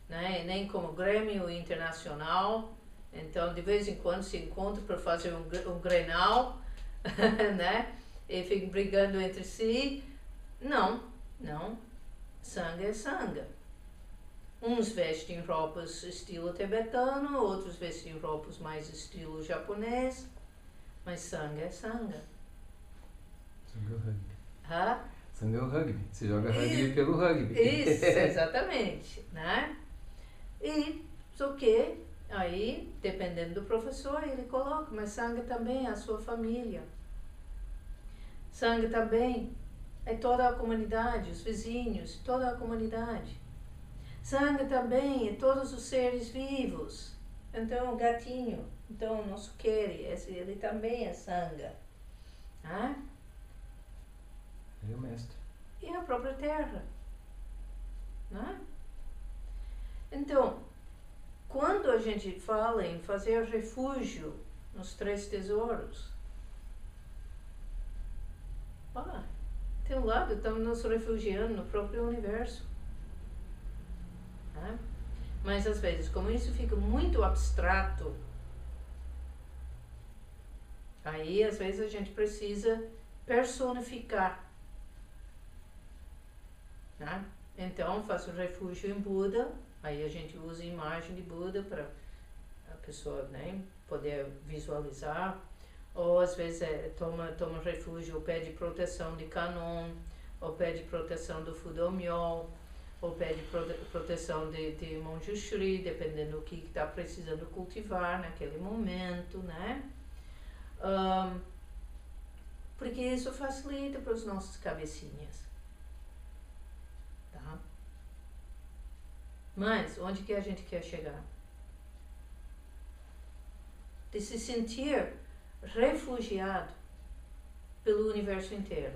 [SPEAKER 1] né? Nem como Grêmio Internacional, então de vez em quando se encontram para fazer um Grenal, né? E ficam brigando entre si. Não. Sangha é Sangha. Uns vestem roupas estilo tibetano, outros vestem roupas mais estilo japonês, mas Sangha é Sangha.
[SPEAKER 2] Sangha é o rugby.
[SPEAKER 1] Hã?
[SPEAKER 2] Sangha é o rugby. Você joga rugby pelo rugby.
[SPEAKER 1] Isso, exatamente, né? E só que aí, dependendo do professor, ele coloca, mas Sangha também é a sua família. Sangha também é toda a comunidade, os vizinhos, toda a comunidade. Sangha também é todos os seres vivos. Então, o gatinho, então o nosso Keri, ele também é Sangha. Ah?
[SPEAKER 2] Ele é o mestre.
[SPEAKER 1] E a própria terra. Né? Então, quando a gente fala em fazer refúgio nos 3 tesouros, tem um lado, estamos nos refugiando no próprio universo. Né? Mas às vezes, como isso fica muito abstrato, aí às vezes a gente precisa personificar. Né? Então, faço refúgio em Buda, aí a gente usa a imagem de Buda para a pessoa, né, poder visualizar. Ou às vezes toma refúgio ou pede proteção de Kannon, ou pede proteção do Fudomyo, ou pede proteção de Manjushri, dependendo do que está precisando cultivar naquele momento, né? Porque isso facilita para os nossos cabecinhas. Tá? Mas, onde que a gente quer chegar? De se sentir refugiado pelo universo inteiro,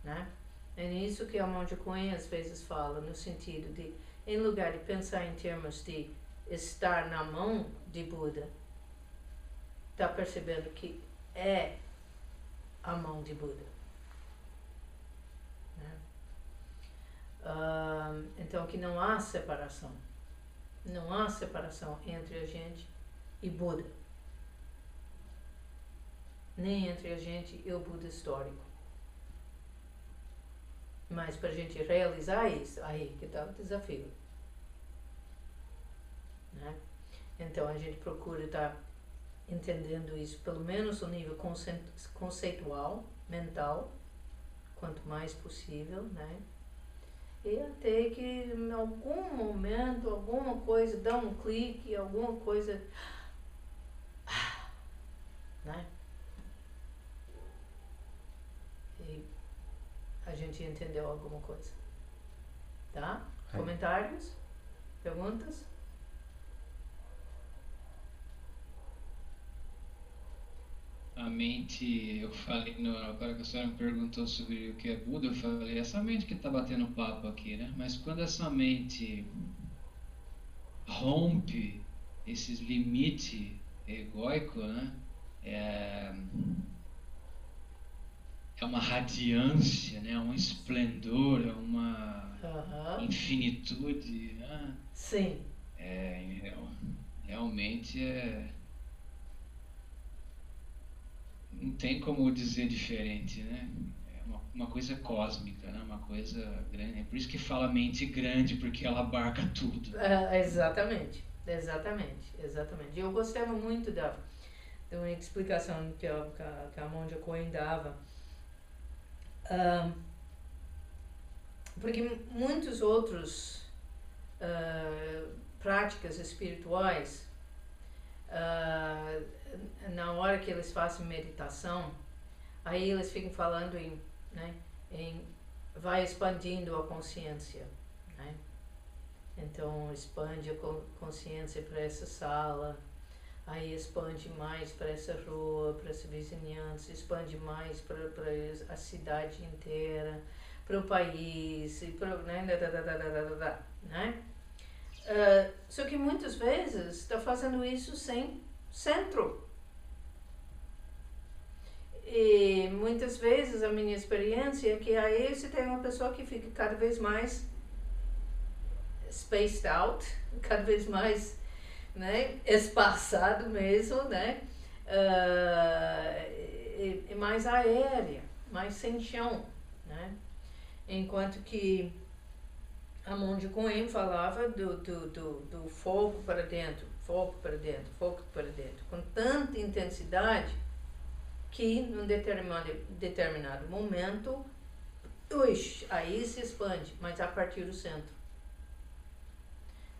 [SPEAKER 1] né? É nisso que a Monja Coen às vezes fala, no sentido de, em lugar de pensar em termos de estar na mão de Buda, está percebendo que é a mão de Buda, né? Então que não há separação entre a gente e Buda, nem entre a gente e o Buda histórico. Mas para a gente realizar isso, aí que está o desafio. Né? Então a gente procura estar entendendo isso, pelo menos no nível conceitual, mental, quanto mais possível, né? e até que em algum momento, alguma coisa dá um clique, alguma coisa, né? E a gente entendeu alguma coisa, tá? Comentários? Perguntas?
[SPEAKER 5] A mente, eu falei, agora que a senhora me perguntou sobre o que é Buda, eu falei, essa mente que está batendo papo aqui, né? Mas quando essa mente rompe esses limites egóicos, né? É uma radiância, né? Um esplendor, é uma infinitude, né?
[SPEAKER 1] Sim.
[SPEAKER 5] Realmente não tem como dizer diferente, né? É uma coisa cósmica, né? Uma coisa grande. É por isso que fala mente grande, porque ela abarca tudo.
[SPEAKER 1] Exatamente. E eu gostava muito de uma explicação que a Monja Coen dava. Porque muitos outros práticas espirituais, na hora que eles fazem meditação, aí eles ficam falando em vai expandindo a consciência, né? Então expande a consciência para essa sala, aí expande mais para essa rua, para essa vizinhança, expande mais para a cidade inteira, para o país, e para, né? Só que muitas vezes está fazendo isso sem centro. E muitas vezes a minha experiência é que aí você tem uma pessoa que fica cada vez mais spaced out, cada vez mais, né, espaçado mesmo, né, e mais aérea, mais sem chão, né, enquanto que a Monja Coen falava do fogo para dentro, fogo para dentro, fogo para dentro, com tanta intensidade que num determinado momento, aí se expande, mas a partir do centro.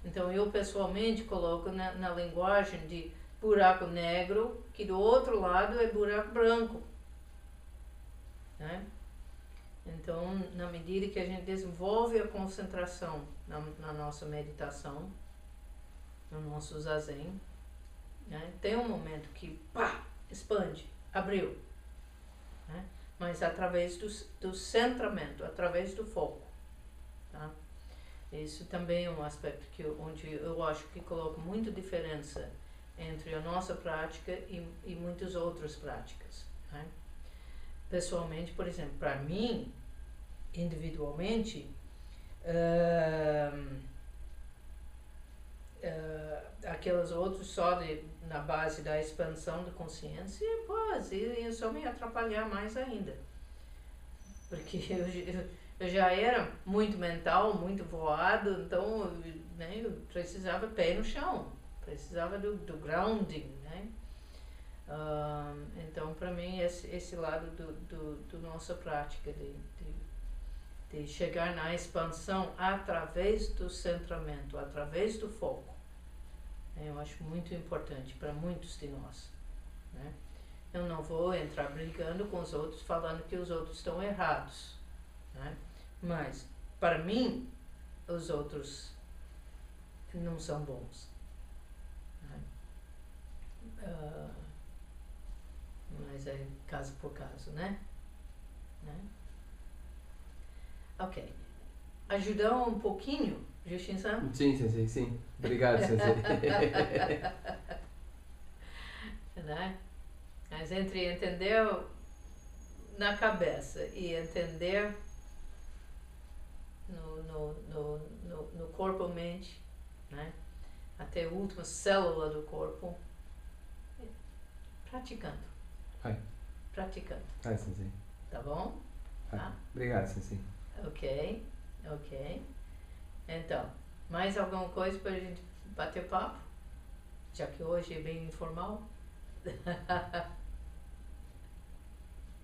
[SPEAKER 1] Então eu pessoalmente coloco na linguagem de buraco negro, que do outro lado é buraco branco, né? Então, na medida que a gente desenvolve a concentração na nossa meditação, no nosso zazen, né, tem um momento que expande, abriu, né? Mas através do centramento, através do foco, tá? Isso também é um aspecto onde eu acho que coloco muita diferença entre a nossa prática e muitas outras práticas, né? Pessoalmente, por exemplo, para mim, individualmente, aqueles outros só na base da expansão da consciência, ia só me atrapalhar mais ainda. Porque eu já era muito mental, muito voado, então, né, eu precisava pé no chão, precisava do grounding, né? Então, para mim, esse lado do nossa prática de chegar na expansão através do centramento, através do foco, eu acho muito importante para muitos de nós, né? Eu não vou entrar brigando com os outros, falando que os outros estão errados, né? Mas, para mim, os outros não são bons, né? Mas é caso por caso, né? Ok. Ajudou um pouquinho, Justin-san?
[SPEAKER 2] Sim. Obrigado, sensei.
[SPEAKER 1] Né? Mas entre entender na cabeça e entender no corpo-mente, né? Até a última célula do corpo, praticando. Praticando.
[SPEAKER 2] Sensei.
[SPEAKER 1] Tá bom? Tá?
[SPEAKER 2] Obrigado, sensei.
[SPEAKER 1] Ok. Então, mais alguma coisa para a gente bater papo? Já que hoje é bem informal.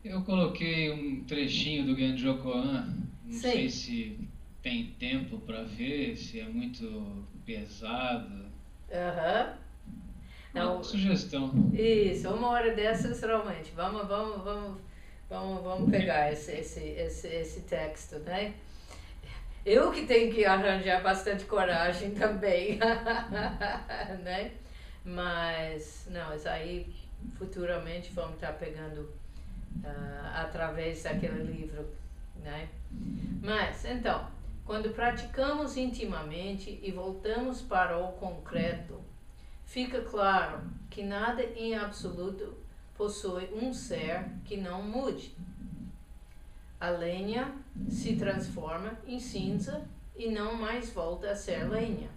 [SPEAKER 5] Eu coloquei um trechinho do Genjo Koan, não sei se tem tempo para ver, se é muito pesado.
[SPEAKER 1] Não,
[SPEAKER 5] sugestão.
[SPEAKER 1] Isso, uma hora dessas realmente. Vamos pegar esse texto, né? Eu que tenho que arranjar bastante coragem também, né? Mas, não, isso aí futuramente vamos estar pegando através daquele livro, né? Mas, então, quando praticamos intimamente e voltamos para o concreto, fica claro que nada em absoluto possui um ser que não mude. A lenha se transforma em cinza e não mais volta a ser lenha.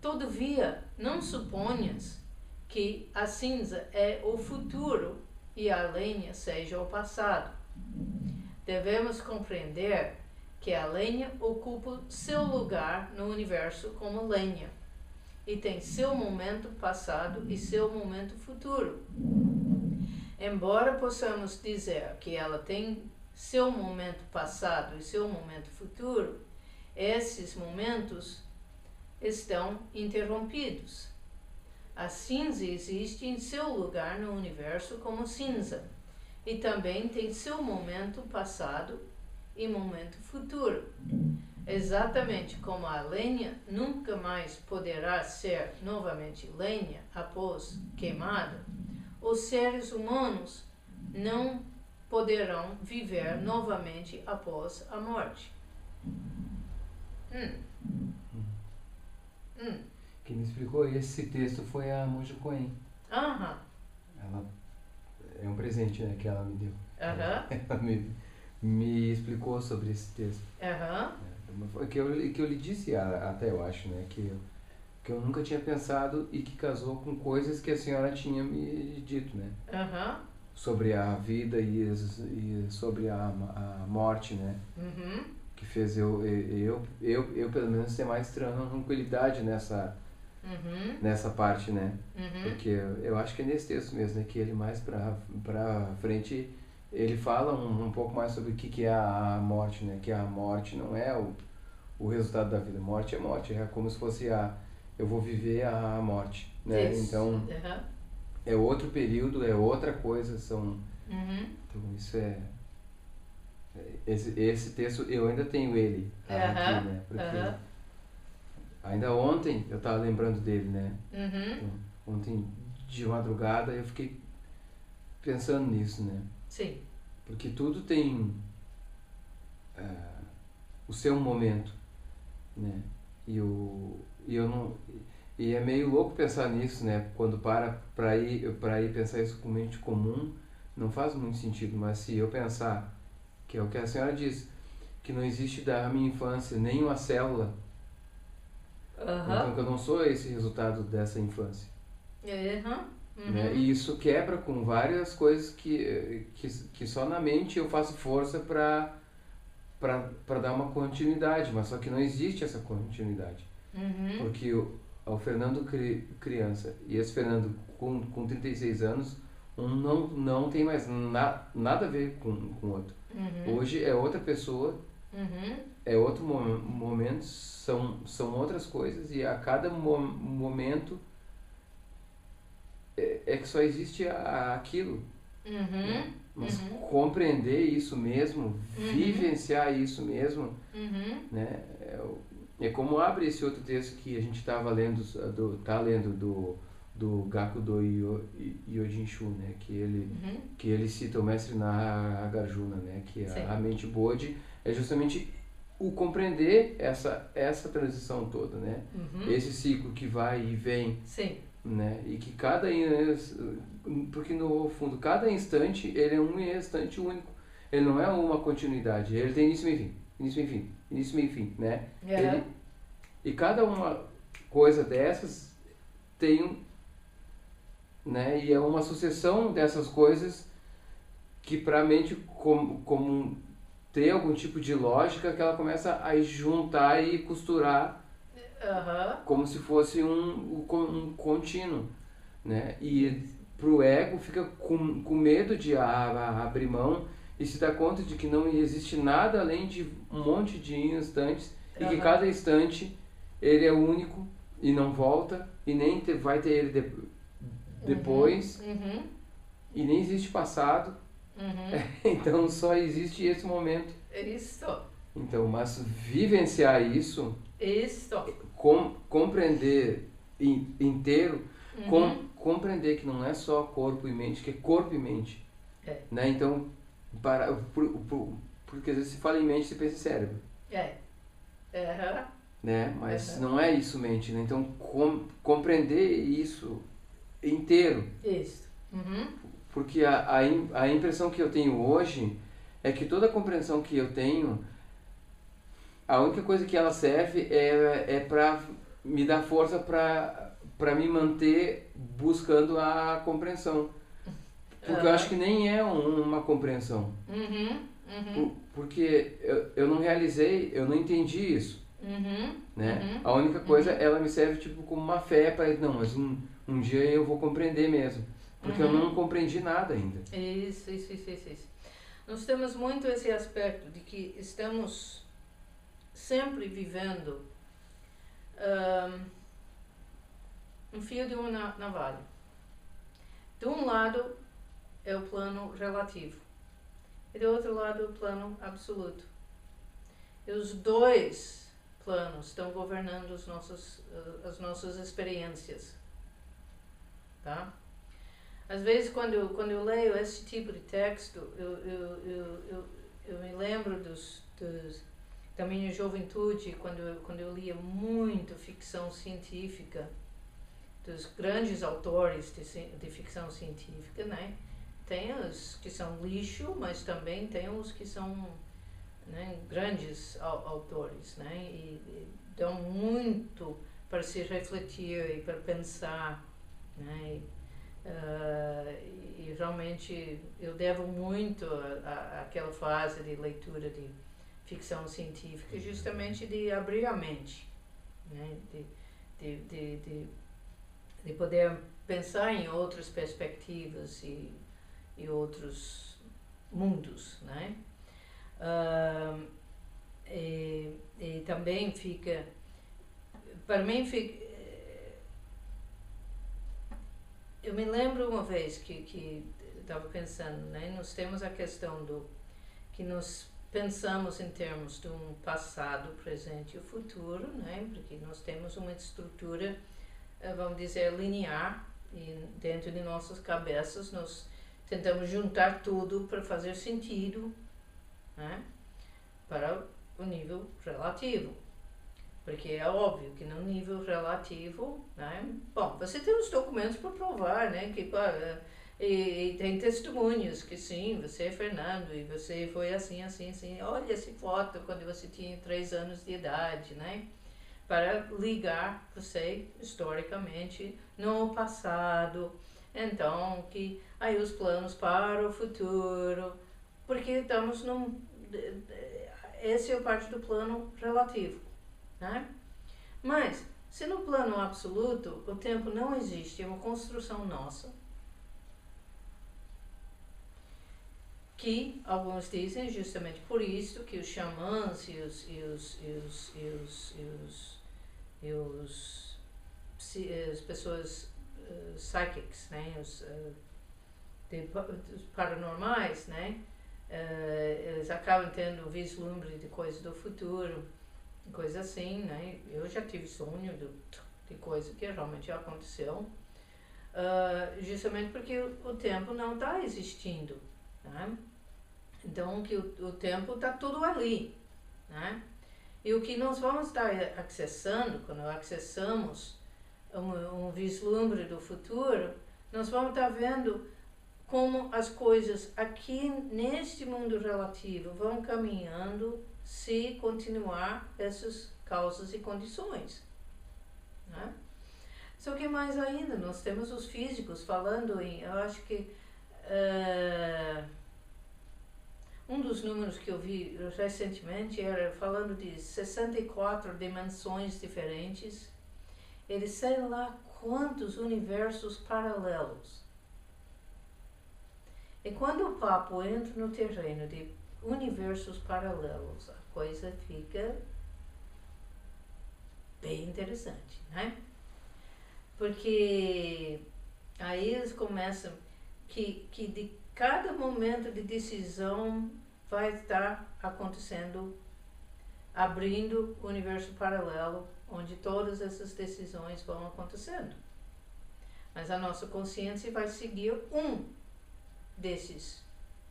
[SPEAKER 1] Todavia, não suponhas que a cinza é o futuro e a lenha seja o passado. Devemos compreender que a lenha ocupa seu lugar no universo como lenha e tem seu momento passado e seu momento futuro. Embora possamos dizer que ela tem seu momento passado e seu momento futuro, esses momentos estão interrompidos. A cinza existe em seu lugar no universo como cinza e também tem seu momento passado e momento futuro. Exatamente como a lenha nunca mais poderá ser novamente lenha após queimada, os seres humanos não poderão viver novamente após a morte.
[SPEAKER 2] Quem me explicou esse texto foi a Monja Coen.
[SPEAKER 1] Aham.
[SPEAKER 2] Ela é um presente, né, que ela me deu.
[SPEAKER 1] Aham.
[SPEAKER 2] Ela me explicou sobre esse texto.
[SPEAKER 1] Aham.
[SPEAKER 2] Que eu lhe disse até, eu acho, né, que eu nunca tinha pensado e que casou com coisas que a senhora tinha me dito, né?
[SPEAKER 1] Aham.
[SPEAKER 2] Sobre a vida e sobre a morte, né?
[SPEAKER 1] Uhum.
[SPEAKER 2] Que fez eu pelo menos ter mais tranquilidade nessa parte, né? Porque eu acho que é nesse texto mesmo, né, que ele mais pra frente ele fala um pouco mais sobre o que é a morte, né? Que a morte não é o resultado da vida. Morte é morte, é como se fosse eu vou viver a morte, né?
[SPEAKER 1] Isso.
[SPEAKER 2] Então é outro período, é outra coisa, então isso esse texto eu ainda tenho ele aqui, né? Porque ainda ontem eu estava lembrando dele, né? Então, ontem de madrugada eu fiquei pensando nisso, né?
[SPEAKER 1] Sim.
[SPEAKER 2] Porque tudo tem o seu momento, né? E é meio louco pensar nisso, né? Quando para ir pensar isso com mente comum, não faz muito sentido. Mas se eu pensar, que é o que a senhora diz, que não existe da minha infância nenhuma célula, então que eu não sou esse resultado dessa infância. Né? E isso quebra com várias coisas que só na mente eu faço força para dar uma continuidade, mas só que não existe essa continuidade. Porque o Fernando criança e esse Fernando com 36 anos, não tem mais nada a ver com o outro. Hoje é outra pessoa, é outro momento, são outras coisas, e a cada momento é que só existe aquilo. Né? Mas compreender isso mesmo, vivenciar isso mesmo, né? É como abre esse outro texto que a gente estava lendo, do Gakudo Yojin-shu, né? Que ele cita o mestre Nagarjuna, né? Que a mente Bodhi é justamente o compreender essa transição toda, né? Esse ciclo que vai e vem.
[SPEAKER 1] Sim.
[SPEAKER 2] Né? E que porque no fundo cada instante ele é um instante único, ele não é uma continuidade, ele tem início e fim, né? E cada uma coisa dessas tem né? E é uma sucessão dessas coisas que para a mente como ter algum tipo de lógica, que ela começa a juntar e costurar como se fosse um contínuo, né? E pro ego fica com medo de abrir mão e se dá conta de que não existe nada além de um monte de instantes e que cada instante ele é único e não volta e nem vai ter ele depois e nem existe passado. Então só existe esse momento.
[SPEAKER 1] Isso.
[SPEAKER 2] Então, mas vivenciar isso, compreender inteiro, compreender que não é só corpo e mente, que é corpo e mente. Né? Então, porque às vezes se fala em mente, você pensa em cérebro. Né? Mas não é isso mente, né? Então, compreender isso inteiro.
[SPEAKER 1] Isso.
[SPEAKER 2] Porque a impressão que eu tenho hoje é que toda a compreensão que eu tenho, a única coisa que ela serve é para me dar força para me manter buscando a compreensão. Porque eu acho que nem é uma compreensão. Porque eu não realizei, eu não entendi isso. Né? A única coisa, ela me serve tipo como uma fé para não, mas um dia eu vou compreender mesmo. Porque eu não compreendi nada ainda.
[SPEAKER 1] Isso. Nós temos muito esse aspecto de que estamos sempre vivendo um fio de uma navalha. De um lado é o plano relativo e do outro lado o plano absoluto. E os dois planos estão governando as nossas experiências. Tá? Às vezes, quando eu leio esse tipo de texto, eu me lembro da minha juventude, quando eu lia muito ficção científica, dos grandes autores de ficção científica, né? Tem os que são lixo, mas também tem os que são, né, grandes autores, né? E dão muito para se refletir e para pensar, né? E realmente eu devo muito àquela fase de leitura de ficção científica, justamente de abrir a mente, né? De poder pensar em outras perspectivas e outros mundos, né? E também fica, para mim fica, eu me lembro uma vez que estava pensando, né? Nós temos a questão que nós pensamos em termos de um passado, presente e o futuro, né? Porque nós temos uma estrutura, vamos dizer, linear, e dentro de nossas cabeças nós tentamos juntar tudo para fazer sentido, né? Para o nível relativo. Porque é óbvio que no nível relativo, né? Bom, você tem os documentos para provar, né? Que, e tem testemunhos que sim, você é Fernando e você foi assim. Olha essa foto quando você tinha 3 anos de idade, né? Para ligar você historicamente no passado. Então, que aí os planos para o futuro, porque estamos essa é a parte do plano relativo, né? Mas, se no plano absoluto o tempo não existe, é uma construção nossa, que alguns dizem justamente por isso que os xamãs e as pessoas psychics, né, os paranormais, né, eles acabam tendo vislumbre de coisas do futuro, coisa assim, né? Eu já tive sonho de coisa que realmente aconteceu, justamente porque o tempo não está existindo, né? Então que o tempo está tudo ali, né? E o que nós vamos estar acessando, quando acessamos um vislumbre do futuro, nós vamos estar vendo como as coisas aqui neste mundo relativo vão caminhando se continuar essas causas e condições, né? Só que mais ainda, nós temos os físicos falando eu acho que um dos números que eu vi recentemente era falando de 64 dimensões diferentes, eles sei lá quantos universos paralelos. E quando o papo entra no terreno de universos paralelos, a coisa fica bem interessante, né? Porque aí eles começam que de cada momento de decisão vai estar acontecendo, abrindo o universo paralelo, onde todas essas decisões vão acontecendo. Mas a nossa consciência vai seguir um desses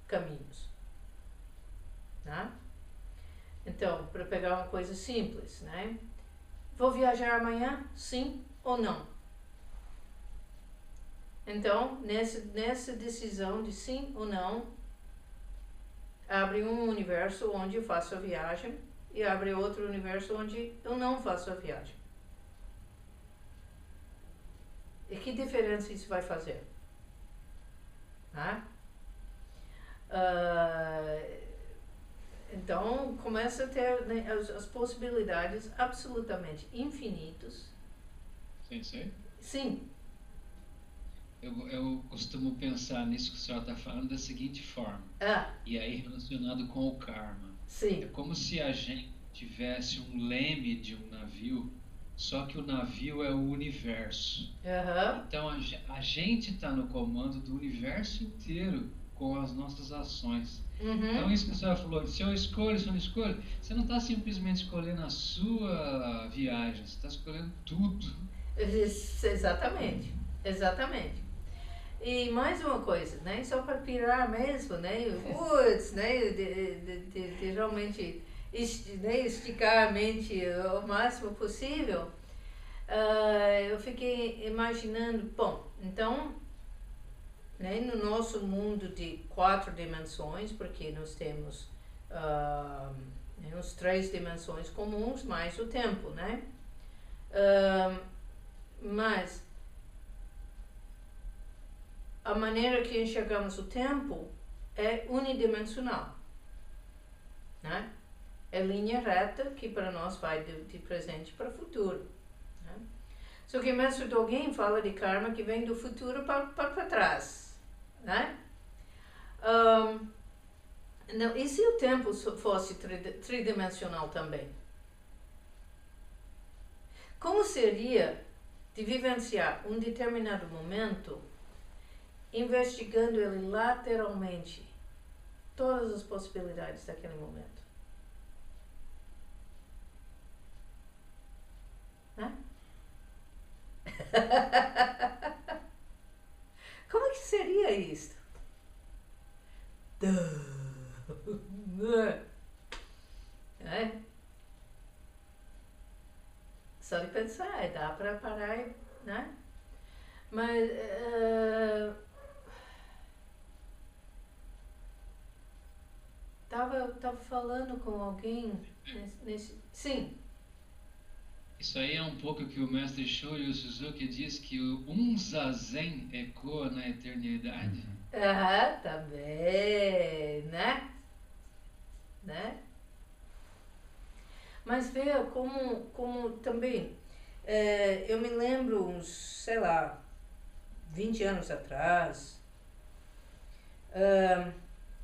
[SPEAKER 1] caminhos, né? Então, para pegar uma coisa simples, né? Vou viajar amanhã? Sim ou não? Então, nessa decisão de sim ou não, abre um universo onde eu faço a viagem e abre outro universo onde eu não faço a viagem. E que diferença isso vai fazer? Né? Então, começa a ter, né, as possibilidades absolutamente infinitas.
[SPEAKER 5] Sim.
[SPEAKER 1] Sim.
[SPEAKER 5] Eu costumo pensar nisso que a senhora está falando da seguinte forma. E aí relacionado com o karma.
[SPEAKER 1] Sim.
[SPEAKER 5] É como se a gente tivesse um leme de um navio, só que o navio é o universo. Então a gente está no comando do universo inteiro com as nossas ações. Então isso que a senhora falou, se eu escolho, se eu não escolho, você não está simplesmente escolhendo a sua viagem, você está escolhendo tudo.
[SPEAKER 1] Exatamente. E mais uma coisa, né? Só para pirar mesmo, né? Putz, né? De realmente esticar a mente o máximo possível. Eu fiquei imaginando, bom, então, né, no nosso mundo de 4 dimensões, porque nós temos as 3 dimensões comuns, mais o tempo, né? Mas a maneira que enxergamos o tempo é unidimensional, né? É linha reta que para nós vai de presente para futuro, né? Só que o mestre Dogen fala de karma que vem do futuro para trás, né? Não, e se o tempo fosse tridimensional também? Como seria de vivenciar um determinado momento investigando ele lateralmente, todas as possibilidades daquele momento? Né? Como que seria isso? É? Só de pensar, dá para parar, né? Mas tava falando com alguém nesse... Sim.
[SPEAKER 5] Isso aí é um pouco que o mestre Shoryu Suzuki diz, que um zazen ecoa na eternidade.
[SPEAKER 1] Também, né? Mas veja como também, eu me lembro uns, sei lá, 20 anos atrás,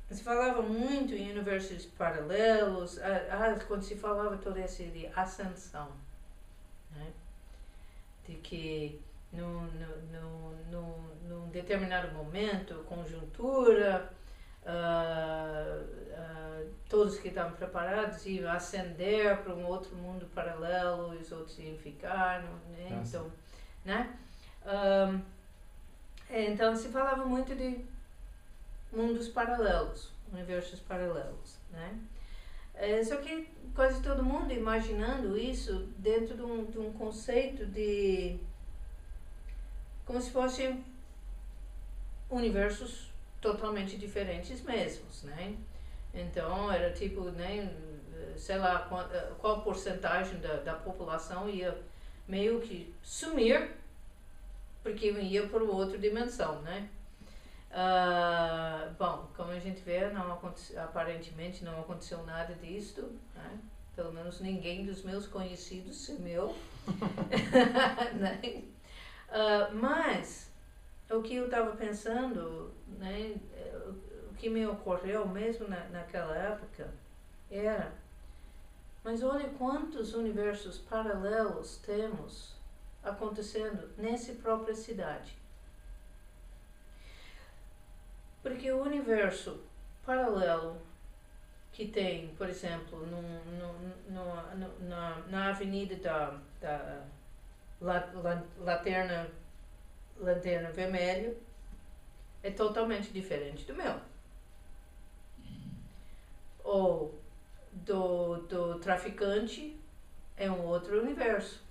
[SPEAKER 1] se falava muito em universos paralelos, quando se falava toda essa de ascensão, né? De que num determinado momento, conjuntura, todos que estavam preparados iam ascender para um outro mundo paralelo e os outros iam ficar, né? Então, né? Então se falava muito de mundos paralelos, universos paralelos, né? Só que quase todo mundo imaginando isso dentro de um conceito de como se fossem universos totalmente diferentes mesmos, né? Então era tipo, né, sei lá qual porcentagem da população ia meio que sumir porque ia para outra dimensão, né? Bom, como a gente vê, aparentemente não aconteceu nada disso, né? Pelo menos ninguém dos meus conhecidos sumiu. Né? Mas o que eu estava pensando, né, que me ocorreu mesmo naquela época era, mas olha quantos universos paralelos temos acontecendo nessa própria cidade. Porque o universo paralelo que tem, por exemplo, na avenida da Lanterna Vermelha é totalmente diferente do meu. Ou do traficante é um outro universo.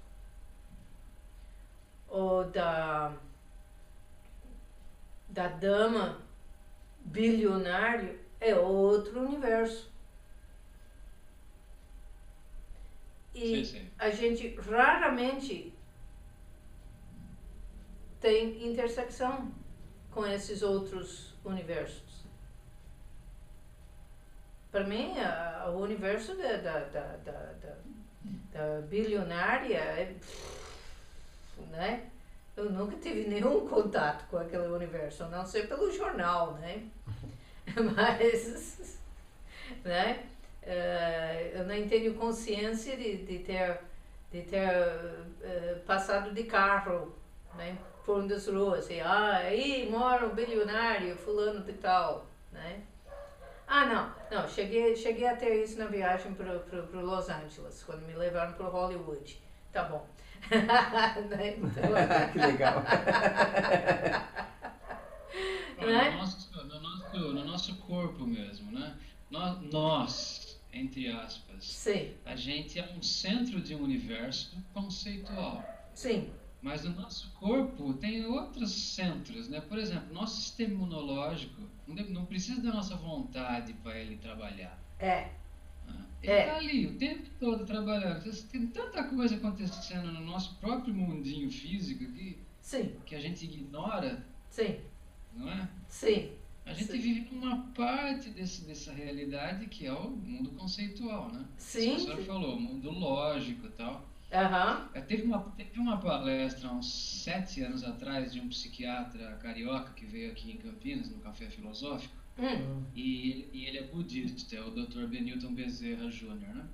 [SPEAKER 1] Ou da dama bilionário é outro universo. E
[SPEAKER 5] sim.
[SPEAKER 1] a gente raramente tem intersecção com esses outros universos. Para mim, o universo da bilionária, né? Eu nunca tive nenhum contato com aquele universo, a não ser pelo jornal, né? Mas, né? Eu nem tenho consciência de ter passado de carro, né? Por uma das ruas, e aí mora um bilionário, fulano de tal, né? Não, cheguei a ter isso na viagem para Los Angeles, quando me levaram para Hollywood. Tá bom. Né? Então,
[SPEAKER 2] que legal.
[SPEAKER 1] Né?
[SPEAKER 5] No nosso corpo mesmo, né? Nós, entre aspas,
[SPEAKER 1] Sim.
[SPEAKER 5] A gente é um centro de um universo conceitual.
[SPEAKER 1] Sim.
[SPEAKER 5] Mas no nosso corpo tem outros centros, né? Por exemplo, nosso sistema imunológico não precisa da nossa vontade para ele trabalhar. Ele está ali o tempo todo trabalhando. Tem tanta coisa acontecendo no nosso próprio mundinho físico que a gente ignora.
[SPEAKER 1] Sim.
[SPEAKER 5] Não é?
[SPEAKER 1] Sim.
[SPEAKER 5] A gente vive numa parte dessa realidade que é o mundo conceitual, né?
[SPEAKER 1] Sim.
[SPEAKER 5] A professora falou, o mundo lógico e tal. Teve uma palestra há uns 7 anos atrás de um psiquiatra carioca que veio aqui em Campinas, no Café Filosófico, e ele é budista, é o Dr. Benilton Bezerra Jr., né?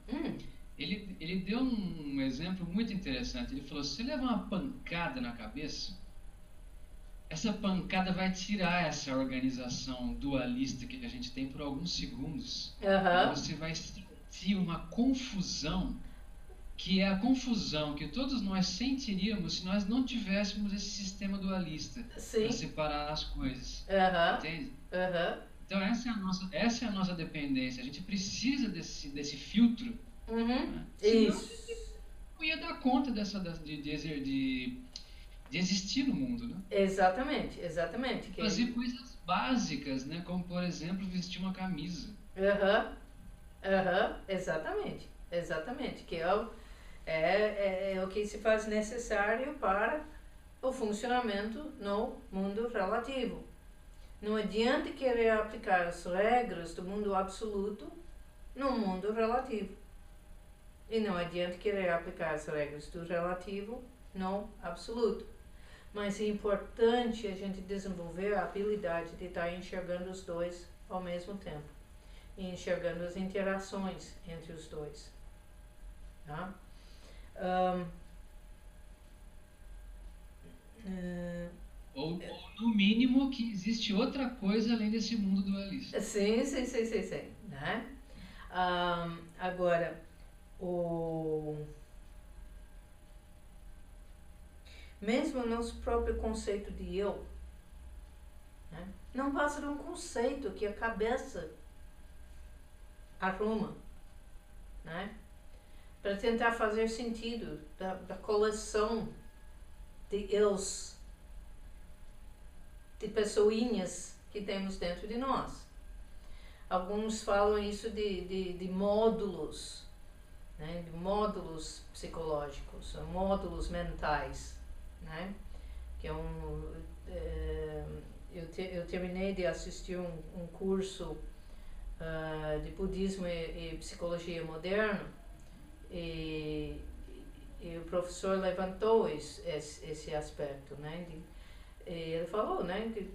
[SPEAKER 5] Ele deu um exemplo muito interessante. Ele falou, se você levar uma pancada na cabeça, essa pancada vai tirar essa organização dualista que a gente tem por alguns segundos. E você vai sentir uma confusão, que é a confusão que todos nós sentiríamos se nós não tivéssemos esse sistema dualista para separar as coisas. Entende? Então essa é a nossa dependência. A gente precisa desse filtro. Né?
[SPEAKER 1] Isso.
[SPEAKER 5] Não ia dar conta de existir no mundo, né?
[SPEAKER 1] Exatamente.
[SPEAKER 5] Fazer coisas básicas, né? Como, por exemplo, vestir uma camisa.
[SPEAKER 1] Exatamente. Que é o que se faz necessário para o funcionamento no mundo relativo. Não adianta querer aplicar as regras do mundo absoluto no mundo relativo. E não adianta querer aplicar as regras do relativo no absoluto. Mas é importante a gente desenvolver a habilidade de estar enxergando os dois ao mesmo tempo. E enxergando as interações entre os dois. Tá?
[SPEAKER 5] Ou, no mínimo, que existe outra coisa além desse mundo dualista.
[SPEAKER 1] Sim. Né? Agora, mesmo o nosso próprio conceito de eu, né? Não passa de um conceito que a cabeça arruma, né? Para tentar fazer sentido da coleção de eus, de pessoinhas que temos dentro de nós. Alguns falam isso de módulos, né? De módulos psicológicos, módulos mentais, né? Que eu terminei de assistir um curso de budismo e psicologia moderna, e o professor levantou esse aspecto, né? Ele falou, né, que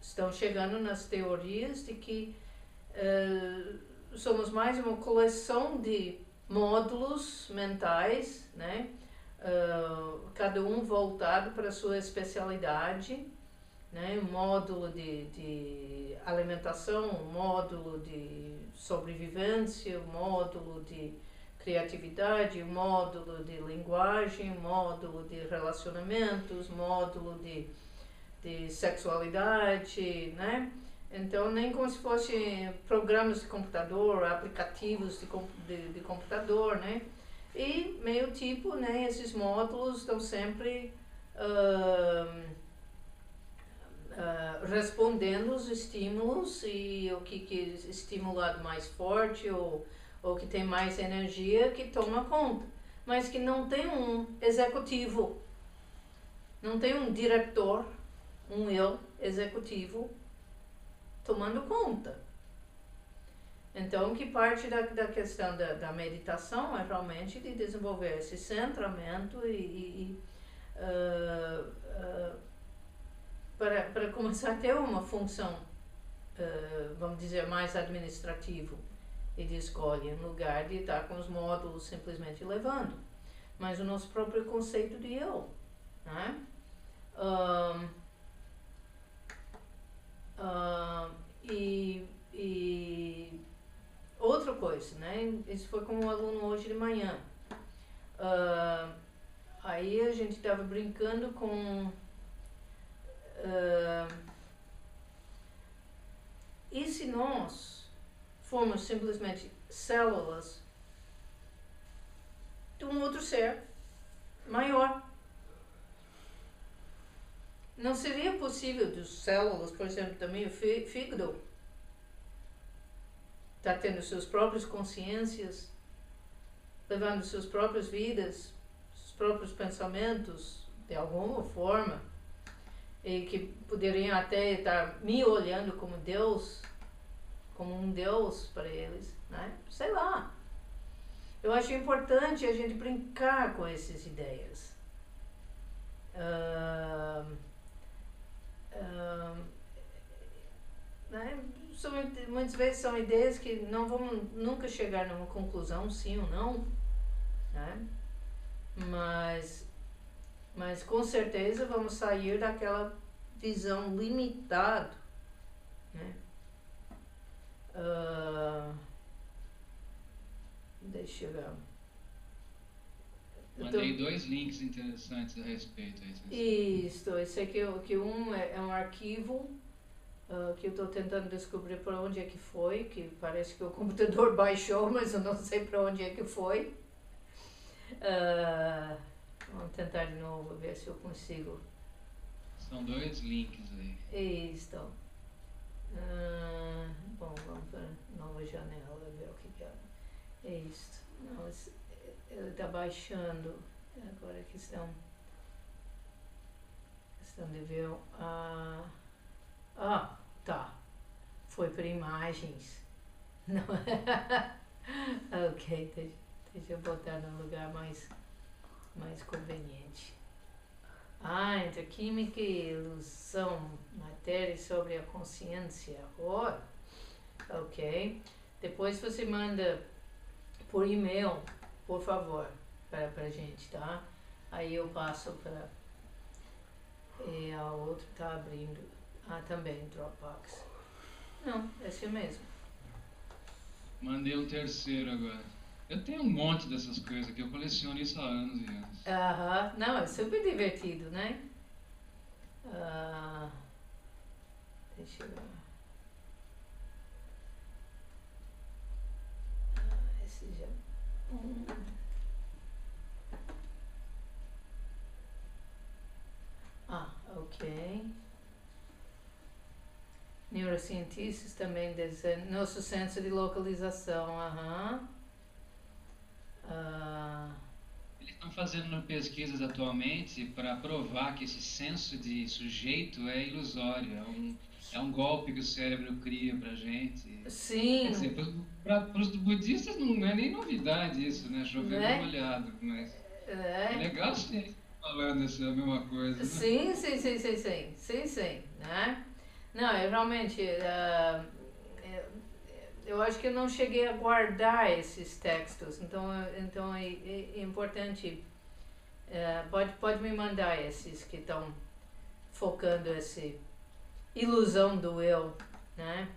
[SPEAKER 1] estão chegando nas teorias de que somos mais uma coleção de módulos mentais, né? Cada um voltado para a sua especialidade, né? Um módulo de alimentação, um módulo de sobrevivência, um módulo de criatividade, um módulo de linguagem, um módulo de relacionamentos, módulo de sexualidade, né? Então, nem como se fossem programas de computador, aplicativos de computador, né? E, meio tipo, né, esses módulos estão sempre respondendo os estímulos e o que é estimulado mais forte ou que tem mais energia que toma conta. Mas que não tem um executivo, não tem um diretor, um eu executivo tomando conta. Então, que parte da questão da meditação é realmente de desenvolver esse centramento para começar a ter uma função, vamos dizer, mais administrativa e de escolha, em lugar de estar com os módulos simplesmente levando. Mas o nosso próprio conceito de eu, né? E outra coisa, né? Isso foi com um aluno hoje de manhã. Aí a gente estava brincando com... e se nós formos simplesmente células de um outro ser maior? Não seria possível dos células, por exemplo, também o fígado, está tendo suas próprias consciências, levando suas próprias vidas, seus próprios pensamentos, de alguma forma, e que poderiam até estar me olhando como Deus, como um Deus para eles, né? Sei lá. Eu acho importante a gente brincar com essas ideias. Né? Muitas vezes são ideias que não vamos nunca chegar numa conclusão, sim ou não, né? Mas com certeza vamos sair daquela visão limitada, né? Deixa eu ver.
[SPEAKER 5] Mandei 2 links interessantes a respeito.
[SPEAKER 1] Isso, esse aqui que um é um arquivo que eu estou tentando descobrir para onde é que foi, que parece que o computador baixou, mas eu não sei para onde é que foi. Vamos tentar de novo, ver se eu consigo.
[SPEAKER 5] São 2 links aí.
[SPEAKER 1] Isso. Bom, vamos para nova janela, ver o que é. Isso. Não, ele está baixando. Agora a questão de ver. Tá. Foi para imagens. Não. Ok, deixa eu botar no lugar mais conveniente. Entre química e ilusão, matéria sobre a consciência. Ok. Depois você manda por e-mail, por favor, para a gente, tá? Aí eu passo para... E a outra tá abrindo. Também, Dropbox. Não, esse mesmo.
[SPEAKER 5] Mandei um terceiro agora. Eu tenho um monte dessas coisas aqui, eu coleciono isso há anos e anos.
[SPEAKER 1] Não, é super divertido, né? Deixa eu ver. Esse já... ok. Neurocientistas também dizem nosso senso de localização,
[SPEAKER 5] Eles estão fazendo pesquisas atualmente para provar que esse senso de sujeito é ilusório, é um golpe que o cérebro cria pra gente.
[SPEAKER 1] Sim.
[SPEAKER 5] Quer dizer, para os budistas não é nem novidade isso, né? Chover no molhado, mas é legal sim. falando isso, é a mesma coisa. Né?
[SPEAKER 1] Sim, né? Não, eu realmente, eu acho que eu não cheguei a guardar esses textos, então é importante, pode me mandar esses que estão focando essa ilusão do eu, né?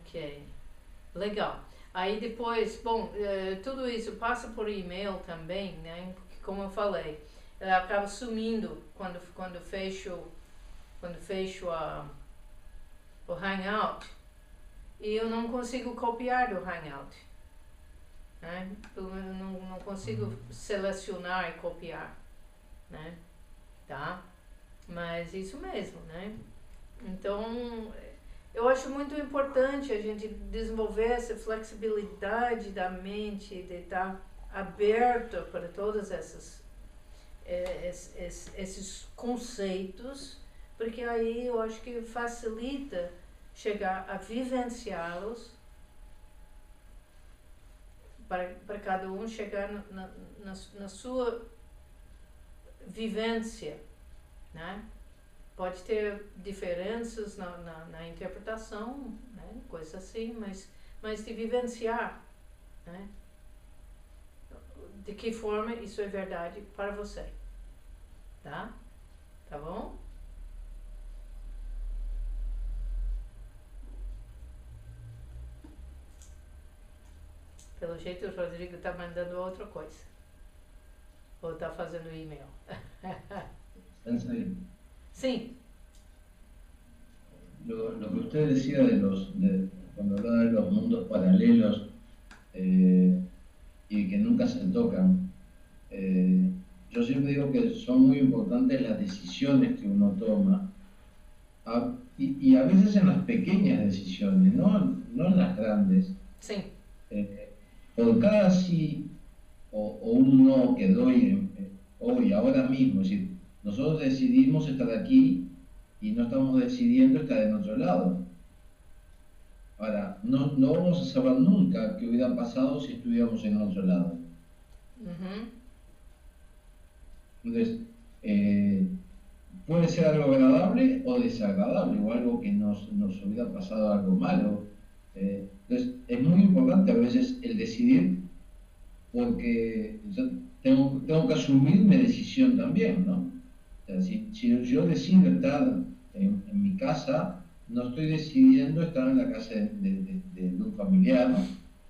[SPEAKER 1] Ok, legal. Aí depois, bom, tudo isso passa por e-mail também, né? Porque, como eu falei, acaba sumindo quando fecho o Hangout e eu não consigo copiar do Hangout, né? Eu não consigo selecionar e copiar, né? Tá? Mas isso mesmo, né? Então, eu acho muito importante a gente desenvolver essa flexibilidade da mente, de estar aberto para todas esses conceitos, porque aí eu acho que facilita chegar a vivenciá-los, para cada um chegar na sua vivência, né? Pode ter diferenças na interpretação, né? Coisa assim, mas de vivenciar, né? De que forma isso é verdade para você, tá? Tá bom? Pelo jeito o Rodrigo está mandando outra coisa. Ou está fazendo e-mail. Sí.
[SPEAKER 4] Lo que usted decía cuando hablaba de los mundos paralelos y que nunca se tocan, yo siempre digo que son muy importantes las decisiones que uno toma y a veces en las pequeñas decisiones, no en las grandes.
[SPEAKER 1] Sí.
[SPEAKER 4] Por cada sí o un no que doy hoy, ahora mismo, es decir, nosotros decidimos estar aquí y no estamos decidiendo estar en otro lado. Ahora, no vamos a saber nunca qué hubiera pasado si estuviéramos en otro lado. Entonces, puede ser algo agradable o desagradable, o algo que nos hubiera pasado algo malo. Entonces, es muy importante a veces el decidir, porque yo tengo que asumir mi decisión también, ¿no? O sea, si yo decido estar en mi casa, no estoy decidiendo estar en la casa de un familiar, ¿no?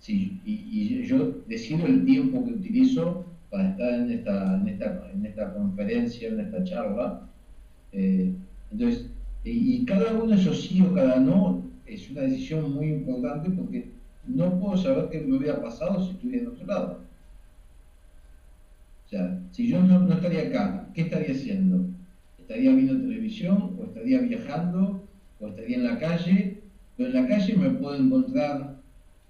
[SPEAKER 4] Y yo decido el tiempo que utilizo para estar en esta conferencia, en esta charla. Entonces, y cada uno de esos sí o cada no es una decisión muy importante, porque no puedo saber qué me hubiera pasado si estuviera en otro lado. O sea, si yo no estaría acá, ¿qué estaría haciendo? ¿Estaría viendo televisión, o estaría viajando, o estaría en la calle? Pero en la calle me puedo encontrar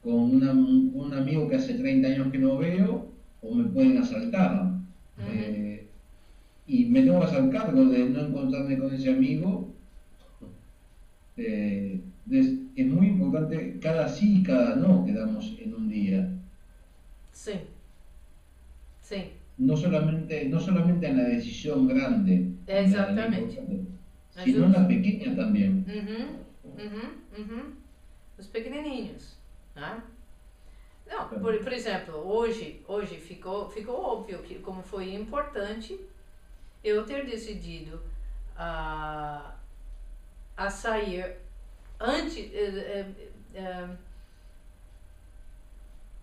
[SPEAKER 4] con un amigo que hace 30 años que no veo, o me pueden asaltar. Y me tengo que hacer cargo de no encontrarme con ese amigo. Entonces, es muy importante cada sí y cada no que damos en un día.
[SPEAKER 1] Sí. Sí.
[SPEAKER 4] No solamente en la decisión grande,
[SPEAKER 1] exactamente,
[SPEAKER 4] sino en la pequeña también.
[SPEAKER 1] Os pequenininhos, né? Não, por exemplo, hoje ficou óbvio que como foi importante eu ter decidido a sair antes.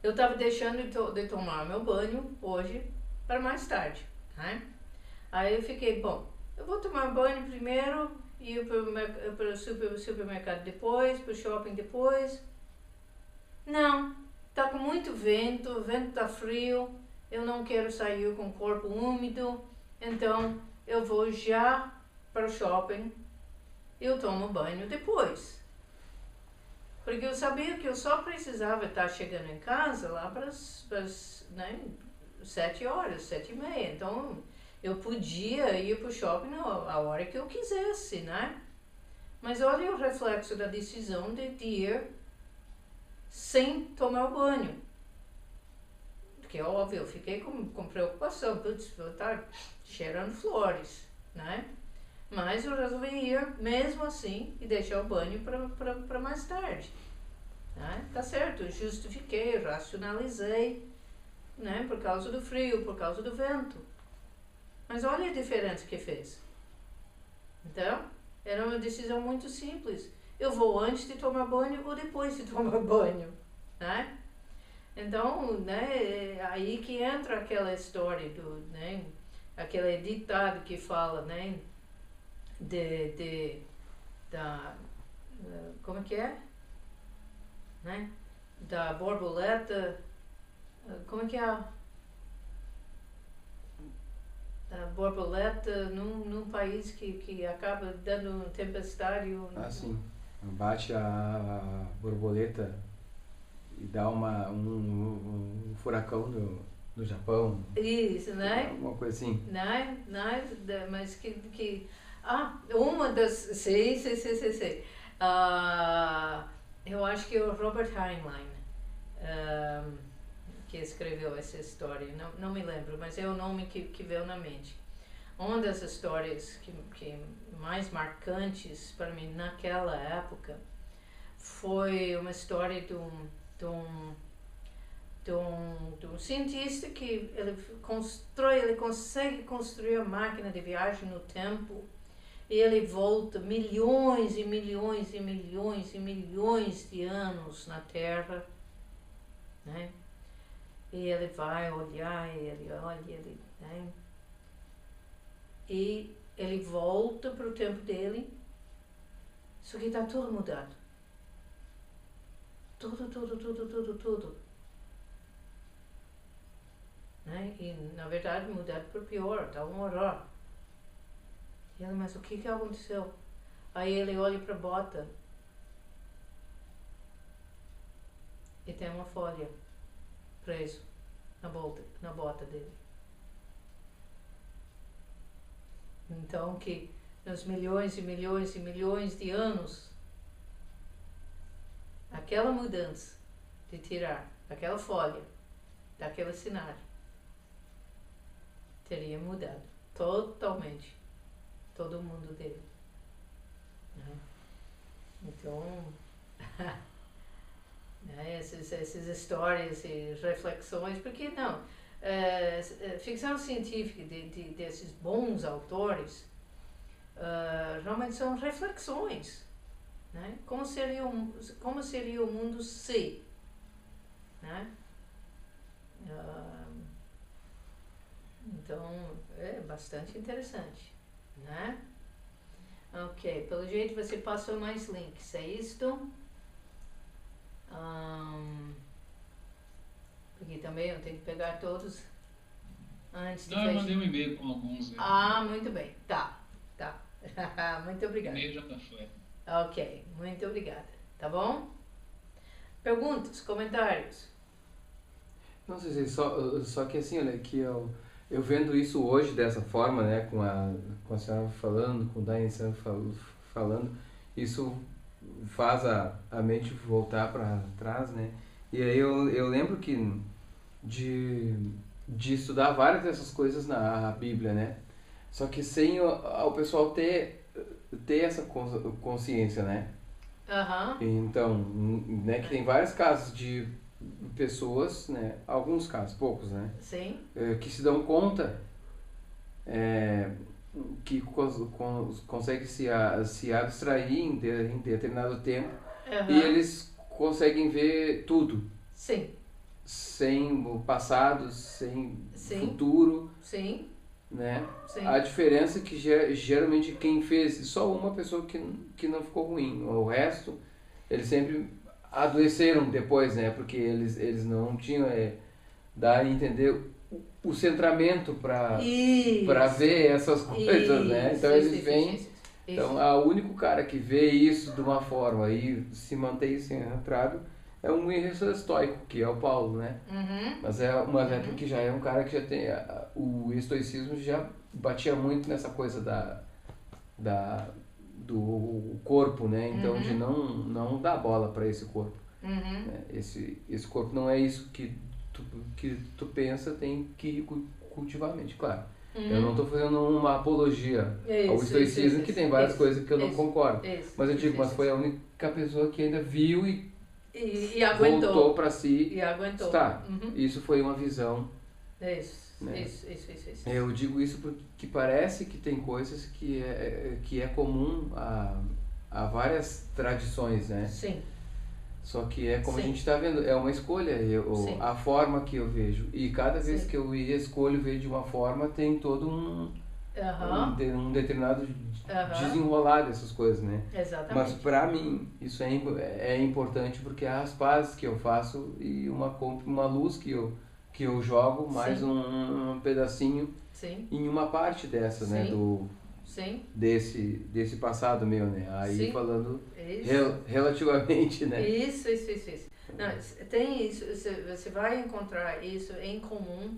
[SPEAKER 1] Eu estava deixando de tomar meu banho hoje para mais tarde, né? Aí eu fiquei, bom, eu vou tomar banho primeiro e ir para o supermercado depois, para o shopping depois. Não, tá com muito vento, o vento tá frio, eu não quero sair com o corpo úmido, então eu vou já para o shopping e eu tomo banho depois. Porque eu sabia que eu só precisava estar chegando em casa lá para as 7 horas, 7:30. Então, eu podia ir para o shopping a hora que eu quisesse, né? Mas olha o reflexo da decisão de ir sem tomar o banho. porque óbvio, eu fiquei com preocupação, putz, vou estar cheirando flores, né? Mas eu resolvi ir mesmo assim e deixar o banho para mais tarde. Né? Tá certo, eu justifiquei, racionalizei, né? Por causa do frio, por causa do vento. Mas olha a diferença que fez. Então, era uma decisão muito simples. Eu vou antes de tomar banho ou depois de tomar banho, né? Então, né, é aí que entra aquela história do, né, aquele ditado que fala, né, como é que é? Né? Da borboleta, como é que é? A borboleta num país que acaba dando tempestade.
[SPEAKER 2] Sim. Bate a borboleta e dá um furacão no Japão.
[SPEAKER 1] Isso, né?
[SPEAKER 2] Alguma coisa assim.
[SPEAKER 1] Né? Mas uma das... Sei. Eu acho que é o Robert Heinlein que escreveu essa história. Não me lembro, mas é o nome que veio na mente. Uma das histórias que mais marcantes para mim naquela época foi uma história de um cientista que ele consegue construir a máquina de viagem no tempo e ele volta milhões e milhões e milhões e milhões de anos na Terra, né? E ele vai olhar, né? E ele volta para o tempo dele, só que está tudo mudado. Tudo. Né? E, na verdade, mudado para pior, está um horror. E ele, mas o que aconteceu? Aí ele olha para a bota e tem uma folha preso na bota dele. Então, que nos milhões e milhões e milhões de anos, aquela mudança de tirar aquela folha daquele cenário teria mudado totalmente todo o mundo dele. Né? Então, né, essas histórias e reflexões, porque não? Ficção científica desses bons autores realmente são reflexões, né? Como seria o mundo se, né? Então é bastante interessante, né? Ok, pelo jeito você passou mais links, é isto? Porque também eu tenho que pegar todos antes de
[SPEAKER 5] fechar. Eu mandei um e-mail com alguns.
[SPEAKER 1] Muito bem. Tá. Muito obrigada.
[SPEAKER 5] O e-mail já tá foi.
[SPEAKER 1] Ok, muito obrigada. Tá bom? Perguntas, comentários?
[SPEAKER 2] Não sei se só que assim, olha, que eu vendo isso hoje dessa forma, né, com a senhora falando, com o Dain falando, isso faz a mente voltar para trás, né? E aí eu lembro que de estudar várias dessas coisas na Bíblia, né? Só que sem o pessoal ter essa consciência, né? Então, né, que tem vários casos de pessoas, né? Alguns casos, poucos, né?
[SPEAKER 1] Sim.
[SPEAKER 2] Que se dão conta que conseguem se abstrair em determinado tempo e eles conseguem ver tudo.
[SPEAKER 1] Sim.
[SPEAKER 2] Sem o passado, sem
[SPEAKER 1] Sim.
[SPEAKER 2] futuro.
[SPEAKER 1] Sim.
[SPEAKER 2] Né?
[SPEAKER 1] Sim.
[SPEAKER 2] A diferença é que geralmente quem fez, só uma pessoa que não ficou ruim, o resto eles sempre adoeceram depois, né? Porque eles não tinham dar a entender o centramento para ver essas coisas, né? Então eles vêm. Então o único cara que vê isso de uma forma e se mantém centrado é um estoico, que é o Paulo, né? Mas é porque já é um cara que já tem o estoicismo já batia muito nessa coisa do corpo, né? Então de não dar bola para esse corpo. Né? Esse corpo não é isso que que tu pensa tem que cultivar a mente, claro. Eu não estou fazendo uma apologia ao estoicismo, que tem várias coisas que eu não concordo. Mas eu digo, mas foi a única pessoa que ainda viu e
[SPEAKER 1] aguentou.
[SPEAKER 2] Voltou para si.
[SPEAKER 1] E aguentou.
[SPEAKER 2] Tá, isso foi uma visão.
[SPEAKER 1] Isso.
[SPEAKER 2] Eu digo isso porque parece que tem coisas que é comum a várias tradições, né?
[SPEAKER 1] Sim.
[SPEAKER 2] Só que é como a gente está vendo, é uma escolha, a forma que eu vejo. E cada vez que eu escolho ver de uma forma, tem todo um determinado desenrolar dessas coisas, né?
[SPEAKER 1] Exatamente.
[SPEAKER 2] Mas para mim, isso é importante porque é as pazes que eu faço e uma luz que eu jogo, mais um pedacinho em uma parte dessa, né? Desse passado meu, né? Aí falando relativamente, né?
[SPEAKER 1] Isso. Não, tem isso, você vai encontrar isso em comum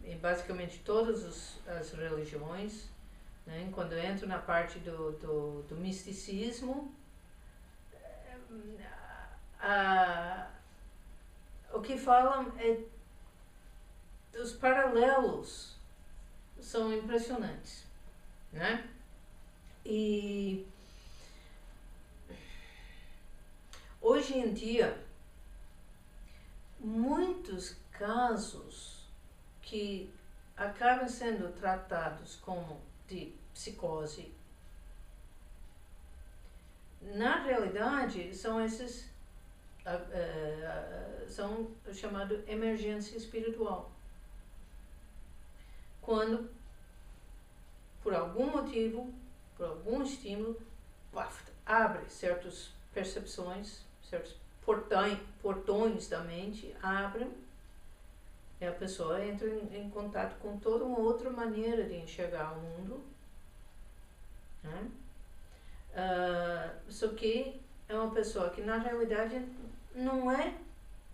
[SPEAKER 1] em basicamente todas as religiões, né? Quando eu entro na parte do misticismo, o que falam os paralelos são impressionantes, né? E hoje em dia, muitos casos que acabam sendo tratados como de psicose, na realidade são esses são chamado emergência espiritual. Quando, por algum motivo, por algum estímulo, abre certas percepções, certos portões da mente, abrem, e a pessoa entra em contato com toda uma outra maneira de enxergar o mundo, né? Só que é uma pessoa que, na realidade, não é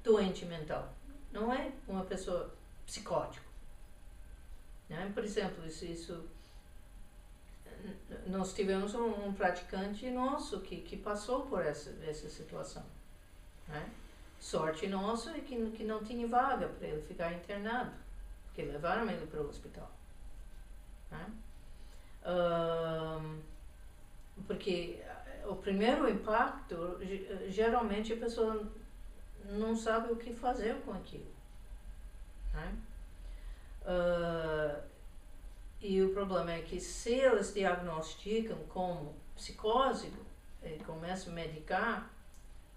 [SPEAKER 1] doente mental, não é uma pessoa psicótica. Né? Por exemplo, nós tivemos um praticante nosso que passou por essa situação. Né? Sorte nossa é que não tinha vaga para ele ficar internado, porque levaram ele para o hospital. Né? Porque o primeiro impacto, geralmente a pessoa não sabe o que fazer com aquilo. Né? E o problema é que se eles diagnosticam como psicose e começam a medicar,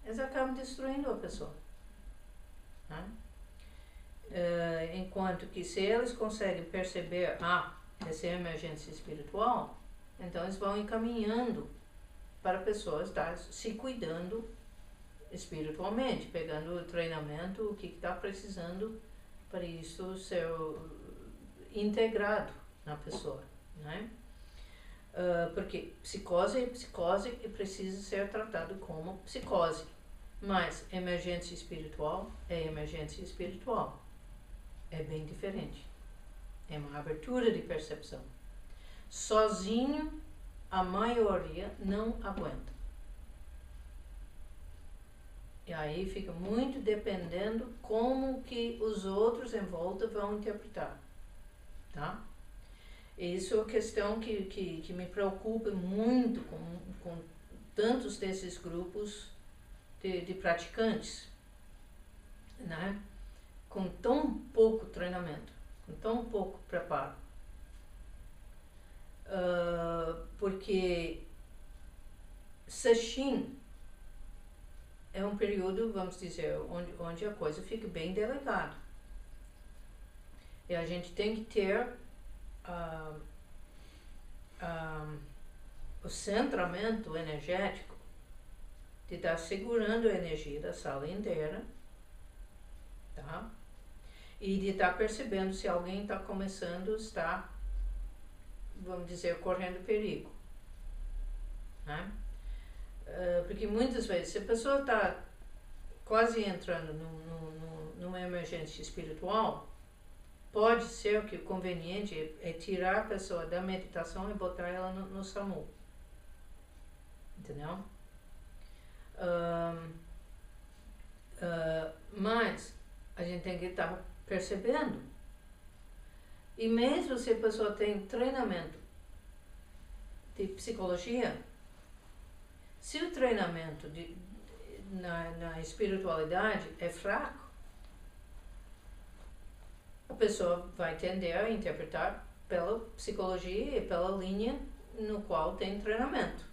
[SPEAKER 1] eles acabam destruindo a pessoa. Né? Enquanto que se eles conseguem perceber essa emergência espiritual, então eles vão encaminhando para a pessoa estar se cuidando espiritualmente, pegando o treinamento, o que está precisando para isso ser integrado na pessoa, né? Porque psicose é psicose e precisa ser tratado como psicose, mas emergência espiritual é emergência espiritual, é bem diferente, é uma abertura de percepção. Sozinho a maioria não aguenta. E aí fica muito dependendo como que os outros em volta vão interpretar, tá? Isso é uma questão que me preocupa muito com tantos desses grupos de praticantes, né? Com tão pouco treinamento, com tão pouco preparo. Porque Sesshin é um período, vamos dizer, onde a coisa fica bem delicada. E a gente tem que ter o centramento energético de estar segurando a energia da sala inteira, tá? E de estar percebendo se alguém está começando a estar, vamos dizer, correndo perigo, né? Porque muitas vezes, se a pessoa está quase entrando numa emergência espiritual, pode ser que o conveniente é tirar a pessoa da meditação e botar ela no SAMU. Entendeu? Mas A gente tem que estar percebendo. E mesmo se a pessoa tem treinamento de psicologia, se o treinamento na espiritualidade é fraco, a pessoa vai tender a interpretar pela psicologia e pela linha no qual tem treinamento.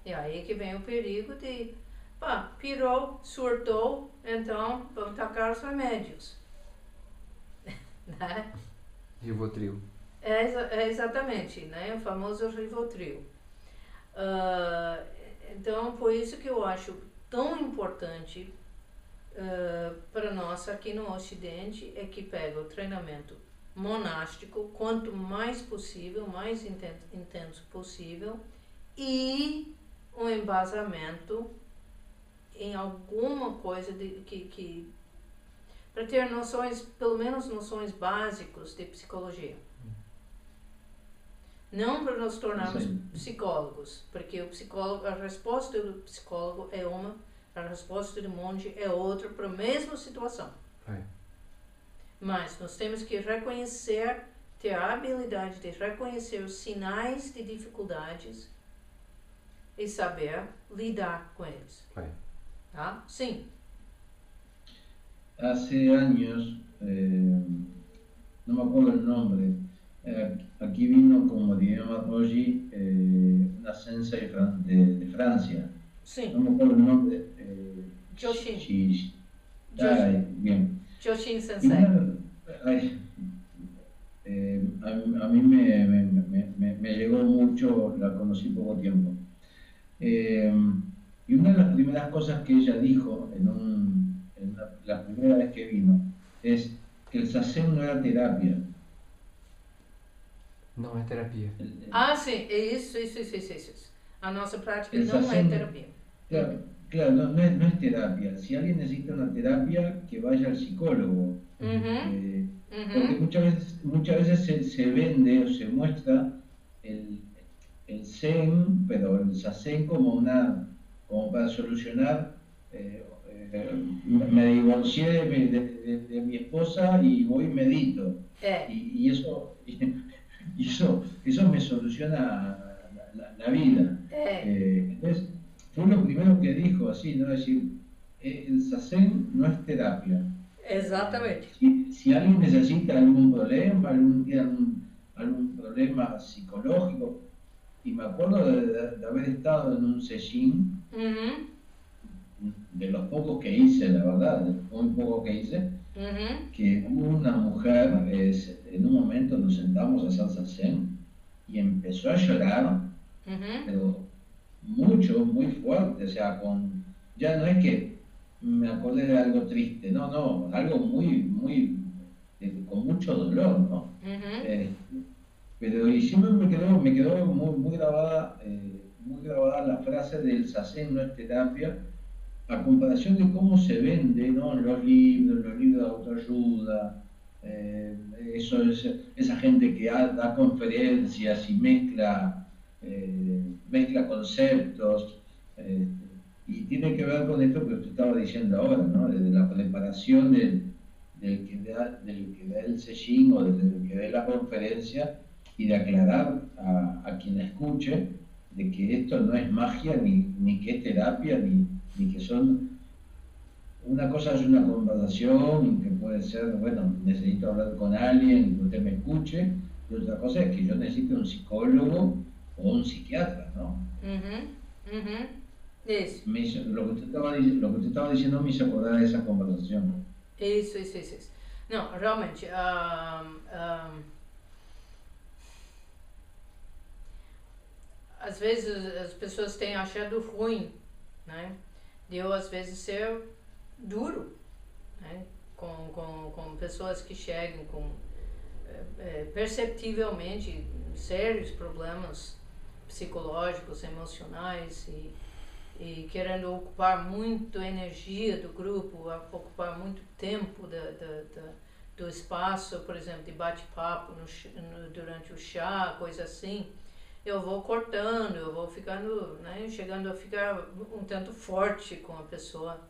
[SPEAKER 1] E aí que vem o perigo de, pirou, surtou, então vamos tacar os remédios. Né?
[SPEAKER 2] Rivotril.
[SPEAKER 1] Exatamente, né? O famoso Rivotril. Então, por isso que eu acho tão importante para nós aqui no Ocidente é que pega o treinamento monástico, quanto mais possível, mais intenso possível, e um embasamento em alguma coisa que para ter noções, pelo menos noções básicas de psicologia. Não para nos tornarmos psicólogos, porque o psicólogo, a resposta do psicólogo é uma, a resposta do monge é outra para a mesma situação. Mas nós temos que reconhecer, ter a habilidade de reconhecer os sinais de dificuldades e saber lidar com eles. ¿Ah? Sim.
[SPEAKER 4] Hace años, no me acuerdo el nombre, aquí vino, como diríamos hoy, una sensei de Francia.
[SPEAKER 1] Sí.
[SPEAKER 4] No me acuerdo el nombre.
[SPEAKER 1] Joshin.
[SPEAKER 4] Bien.
[SPEAKER 1] Joshin Sensei.
[SPEAKER 4] A mí me llegó mucho, la conocí poco tiempo. Y una de las primeras cosas que ella dijo la primera vez que vino es que el zazen no era terapia.
[SPEAKER 2] Não é terapia.
[SPEAKER 1] Sim, isso. A nossa prática não é terapia.
[SPEAKER 4] Claro, no es terapia. Si alguien necesita una terapia, que vaya al psicólogo. Porque muchas veces se vende o se muestra el zen, pero el zazen como para solucionar. Me divorcié de mi esposa y voy y medito. Y eso me soluciona la vida. Entonces, fue lo primero que dijo, así, ¿no? Es decir, el zazen no es terapia.
[SPEAKER 1] Exatamente.
[SPEAKER 4] Si alguien necesita algún problema, algún problema psicológico, y me acuerdo de haber estado en un sesshin, de los pocos que hice, la verdad, muy poco que hice, que hubo una mujer, en un momento nos sentamos a hacer zazen y empezó a llorar, pero mucho, muy fuerte, o sea, ya no es que me acordé de algo triste, no, algo muy, con mucho dolor, ¿no? Pero y siempre me quedó muy grabada la frase del zazen no es terapia, a comparación de cómo se vende, ¿no? Los libros de autoayuda, esa gente que da conferencias y mezcla conceptos, y tiene que ver con esto que usted estaba diciendo ahora, ¿no? De la preparación del que da el sesshin o del que dé la conferencia, y de aclarar a quien la escuche de que esto no es magia, ni que es terapia, ni que son... Una cosa es una conversación que puede ser, bueno, necesito hablar con alguien, que usted me escuche, y otra cosa es que yo necesito un psicólogo o un psiquiatra, ¿no?
[SPEAKER 1] Isso.
[SPEAKER 4] Lo que usted estaba diciendo me hizo acordar de esa conversación.
[SPEAKER 1] Isso. Não, realmente, às vezes as pessoas têm achado ruim, né? De eu às vezes ser duro, né? Com pessoas que chegam com perceptivelmente sérios problemas psicológicos, emocionais e querendo ocupar muito energia do grupo, ocupar muito tempo do espaço, por exemplo, de bate-papo durante o chá, coisa assim. Eu vou cortando, eu vou ficando, né, chegando a ficar um tanto forte com a pessoa.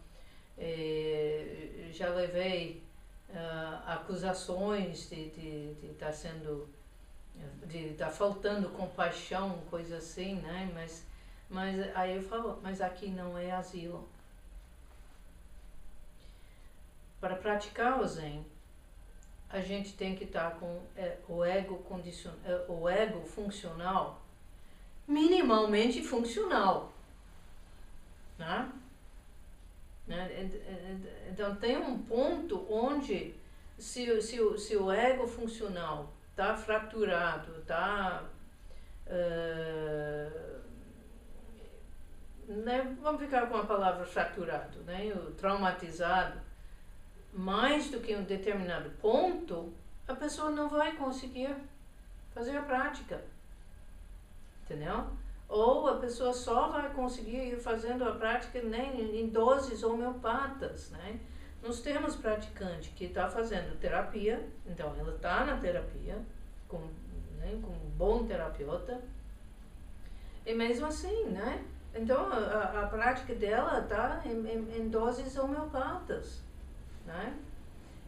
[SPEAKER 1] Já levei acusações de estar sendo, de estar faltando compaixão, coisa assim, né? Mas aí eu falo, mas aqui não é asilo. Para praticar o Zen, a gente tem que estar com o ego funcional, minimamente funcional, né? Então tem um ponto onde se o ego funcional está fraturado, está né, vamos ficar com a palavra fraturado, né, traumatizado, mais do que um determinado ponto, a pessoa não vai conseguir fazer a prática, entendeu? Ou a pessoa só vai conseguir ir fazendo a prática, né, em doses homeopatas, né? Nós temos praticante que está fazendo terapia, então ela está na terapia com um bom terapeuta, e mesmo assim, né? Então a prática dela está em doses homeopatas, né?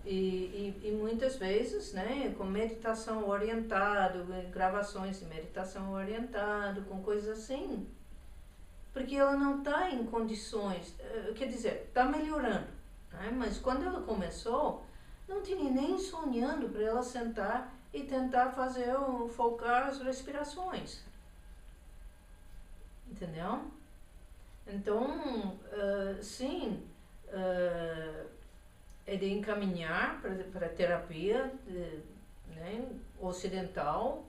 [SPEAKER 1] E muitas vezes, né, com meditação orientada, gravações de meditação orientada, com coisas assim, porque ela não está em condições, quer dizer, está melhorando, né? Mas quando ela começou, não tinha nem sonhando para ela sentar e tentar focar as respirações, entendeu? Então, sim, é de encaminhar para a terapia né, ocidental,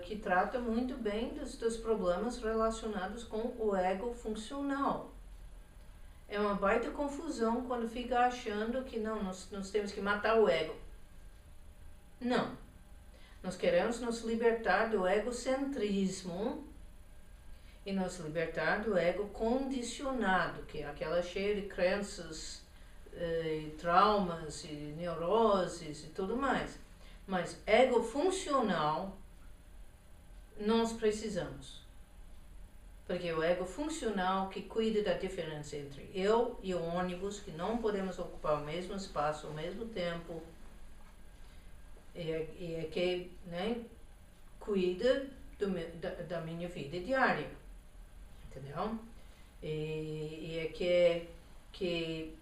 [SPEAKER 1] que trata muito bem dos problemas relacionados com o ego funcional. É uma baita confusão quando fica achando que não, nós temos que matar o ego. Não. Nós queremos nos libertar do egocentrismo e nos libertar do ego condicionado, que é aquela cheia de crenças, traumas e neuroses e tudo mais. Mas ego funcional nós precisamos, porque o ego funcional que cuida da diferença entre eu e o ônibus, que não podemos ocupar o mesmo espaço ao mesmo tempo, é que, né, cuida da minha vida diária, entendeu? E é que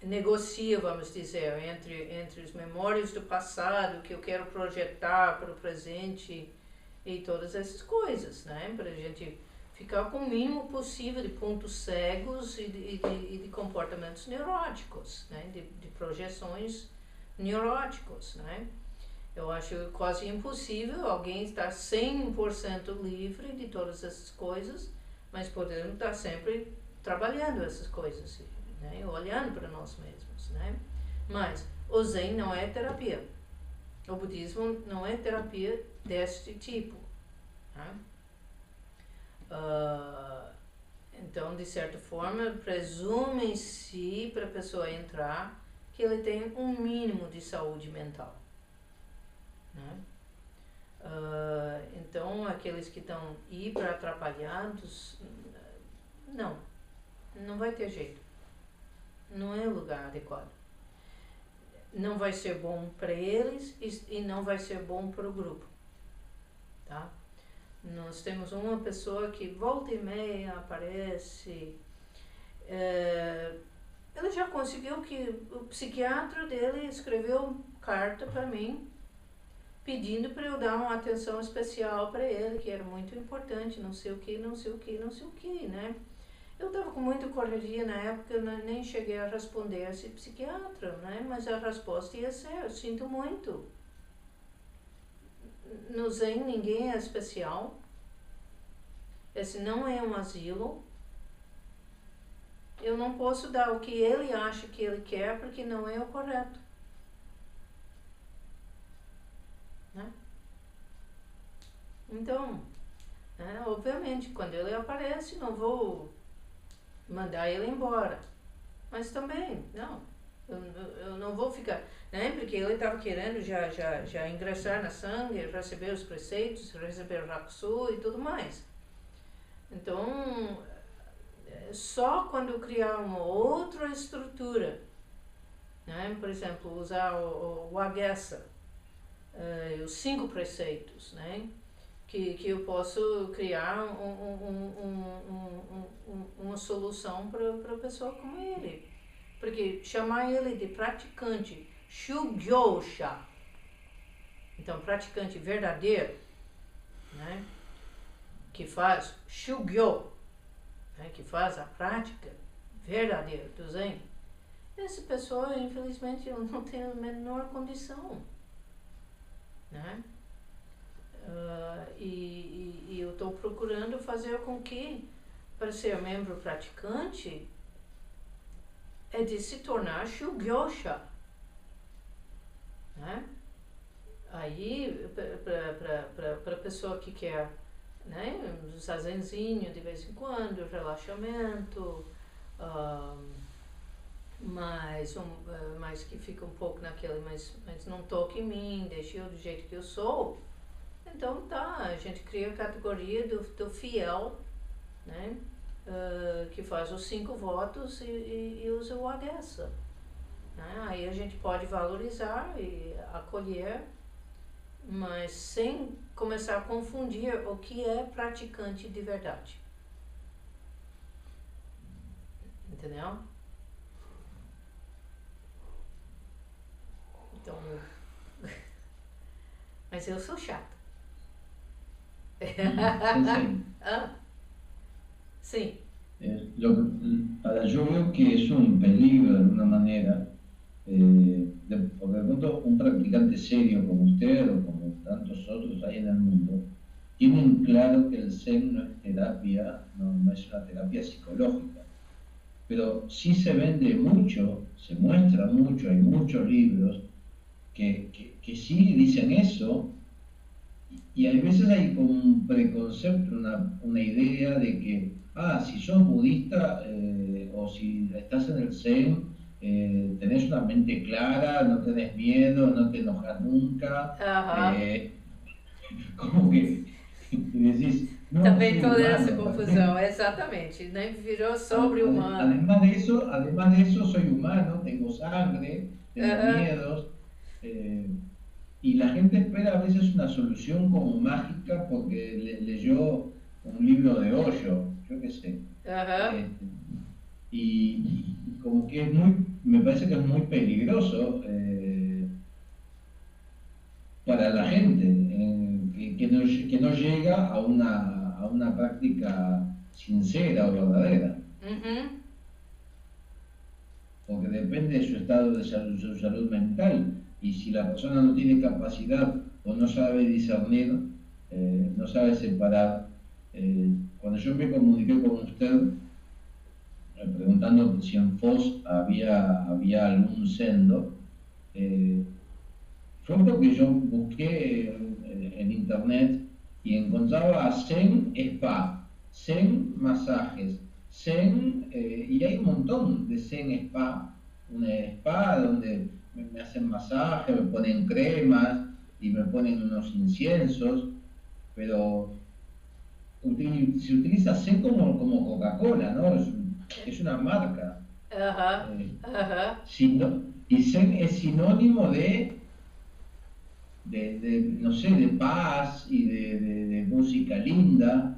[SPEAKER 1] negocia, vamos dizer, entre as memórias do passado que eu quero projetar para o presente e todas essas coisas, né? Para a gente ficar com o mínimo possível de pontos cegos e de comportamentos neuróticos, né? De projeções neuróticos, né? Eu acho quase impossível alguém estar 100% livre de todas essas coisas, mas podemos estar sempre trabalhando essas coisas, né? Olhando para nós mesmos, né? Mas o Zen não é terapia. O budismo não é terapia deste tipo, né? Então, de certa forma, presume-se para a pessoa entrar que ele tem um mínimo de saúde mental, né? Então, aqueles que estão hiper atrapalhados, não vai ter jeito. Não é o lugar adequado. Não vai ser bom para eles e não vai ser bom para o grupo, tá? Nós temos uma pessoa que volta e meia aparece, ela já conseguiu que o psiquiatra dele escreveu carta para mim pedindo para eu dar uma atenção especial para ele, que era muito importante, não sei o que, né? Eu estava com muita correria na época, nem cheguei a responder a esse psiquiatra, né? Mas a resposta ia ser, eu sinto muito. No Zen ninguém é especial. Esse não é um asilo. Eu não posso dar o que ele acha que ele quer, porque não é o correto, né? Então, obviamente, quando ele aparece, não vou mandar ele embora. Mas também, não, eu não vou ficar, né? Porque ele estava querendo já ingressar na sangue, receber os preceitos, receber o Rakusu e tudo mais. Então, só quando criar uma outra estrutura né? Por exemplo, usar o Agesa, os 5 preceitos, né? Que eu posso criar uma solução para a pessoa como ele. Porque chamar ele de praticante Shugyosha, então praticante verdadeiro, né? Que faz Shugyo, né? Que faz a prática verdadeira do Zen, essa pessoa, infelizmente, não tem a menor condição, né? E eu estou procurando fazer com que, para ser membro praticante, é de se tornar Shugyosha, né? Aí, para a pessoa que quer, né, um zazenzinho de vez em quando, relaxamento, mas que fica um pouco naquele, mas não toque em mim, deixe eu do jeito que eu sou. Então tá, a gente cria a categoria do fiel, né, que faz os 5 votos e usa o Agesa, né? Aí a gente pode valorizar e acolher, mas sem começar a confundir o que é praticante de verdade. Entendeu? Então, mas eu sou chata.
[SPEAKER 4] Sí.
[SPEAKER 1] Sim.
[SPEAKER 4] Ahora, yo veo que es un peligro de alguna manera, porque de pronto un practicante serio como usted o como tantos otros hay en el mundo, tienen claro que el Zen no es terapia, no es una terapia psicológica, pero sí se vende mucho, se muestra mucho, hay muchos libros que sí dicen eso, y a veces hay como un preconcepto, una idea de que, si sos budista o si estás en el Zen, tenés una mente clara, no tenés miedo, no te enojas nunca, como que decís, no,
[SPEAKER 1] também toda
[SPEAKER 4] humano,
[SPEAKER 1] essa confusão, exatamente, né? Virou sobre-humano.
[SPEAKER 4] Además de eso, soy humano, tengo sangre, tengo miedos, y la gente espera a veces una solución como mágica porque leyó un libro de Osho, yo qué sé. Y como que me parece que es muy peligroso para la gente, que no llega a una práctica sincera o verdadera. Porque depende de su estado de salud, su salud mental, y si la persona no tiene capacidad o no sabe discernir, no sabe separar. Cuando yo me comuniqué con usted, preguntando si en Foz había algún sendo, fue porque yo busqué en internet y encontraba Zen Spa, Zen Masajes, Zen, y hay un montón de Zen Spa, una spa donde me hacen masaje, me ponen cremas y me ponen unos inciensos, pero se utiliza Zen como Coca-Cola, ¿no? Es una marca. Y Zen es sinónimo de no sé, de paz y de música linda.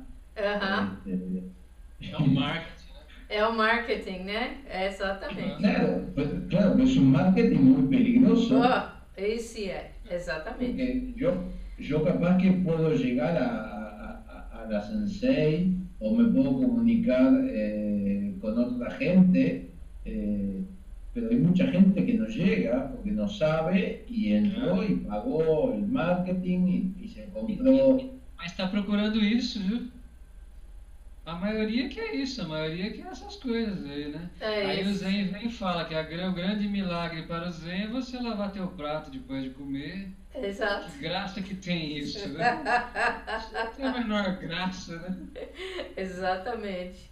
[SPEAKER 5] É o marketing, né?
[SPEAKER 1] É o marketing, né? Exatamente.
[SPEAKER 4] Claro, es un marketing muy peligroso.
[SPEAKER 1] Esse exatamente.
[SPEAKER 4] Porque yo capaz que puedo llegar a la sensei o me puedo comunicar con otra gente, pero hay mucha gente que no llega porque no sabe y entró y pagó el marketing y se compró.
[SPEAKER 5] Mas está procurando isso, viu? A maioria que é isso, a maioria que é essas coisas aí, né? Aí o Zen vem e fala que o grande milagre para o Zen é você lavar teu prato depois de comer.
[SPEAKER 1] Exato.
[SPEAKER 5] Que graça que tem isso, né? Não tem a menor graça, né?
[SPEAKER 1] Exatamente,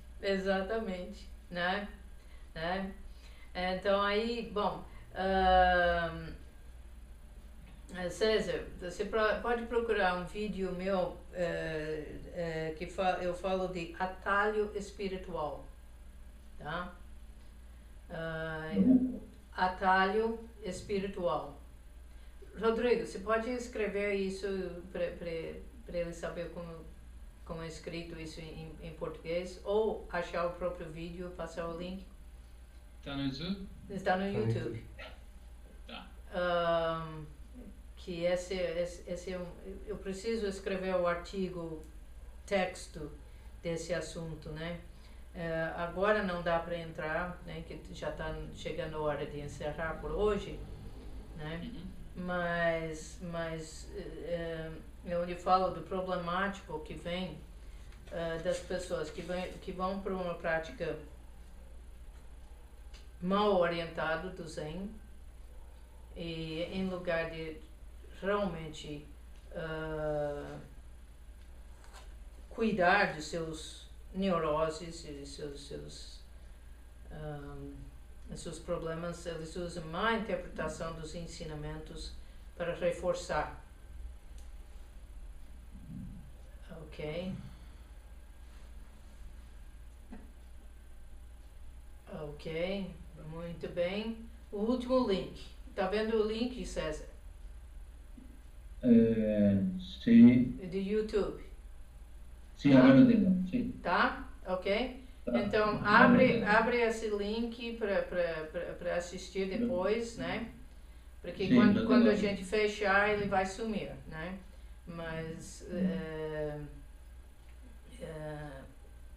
[SPEAKER 1] né? Então aí, bom, César, você pode procurar um vídeo meu que eu falo de atalho espiritual, tá? atalho espiritual. Rodrigo, você pode escrever isso para ele saber como é escrito isso em português, ou achar o próprio vídeo, passar o link?
[SPEAKER 5] Está no YouTube?
[SPEAKER 1] Está no YouTube.
[SPEAKER 5] Tá.
[SPEAKER 1] Que esse é eu preciso escrever o artigo, texto desse assunto, né? Agora não dá para entrar, né? Que já está chegando a hora de encerrar por hoje, né? Mas eu lhe falo do problemático que vem das pessoas que vão para uma prática mal orientada do Zen, e em lugar de realmente cuidar de seus neuroses e seus problemas, eles usam má interpretação dos ensinamentos para reforçar. Ok? Ok, muito bem. O último link. Tá vendo o link, César?
[SPEAKER 4] Sí.
[SPEAKER 1] Do YouTube.
[SPEAKER 4] Sí, acá lo tengo. Sí.
[SPEAKER 1] Tá? Ok?
[SPEAKER 4] Tá.
[SPEAKER 1] Então, abre esse link para assistir depois, né? Porque
[SPEAKER 4] Sim,
[SPEAKER 1] quando a gente fechar, ele vai sumir, né? Mas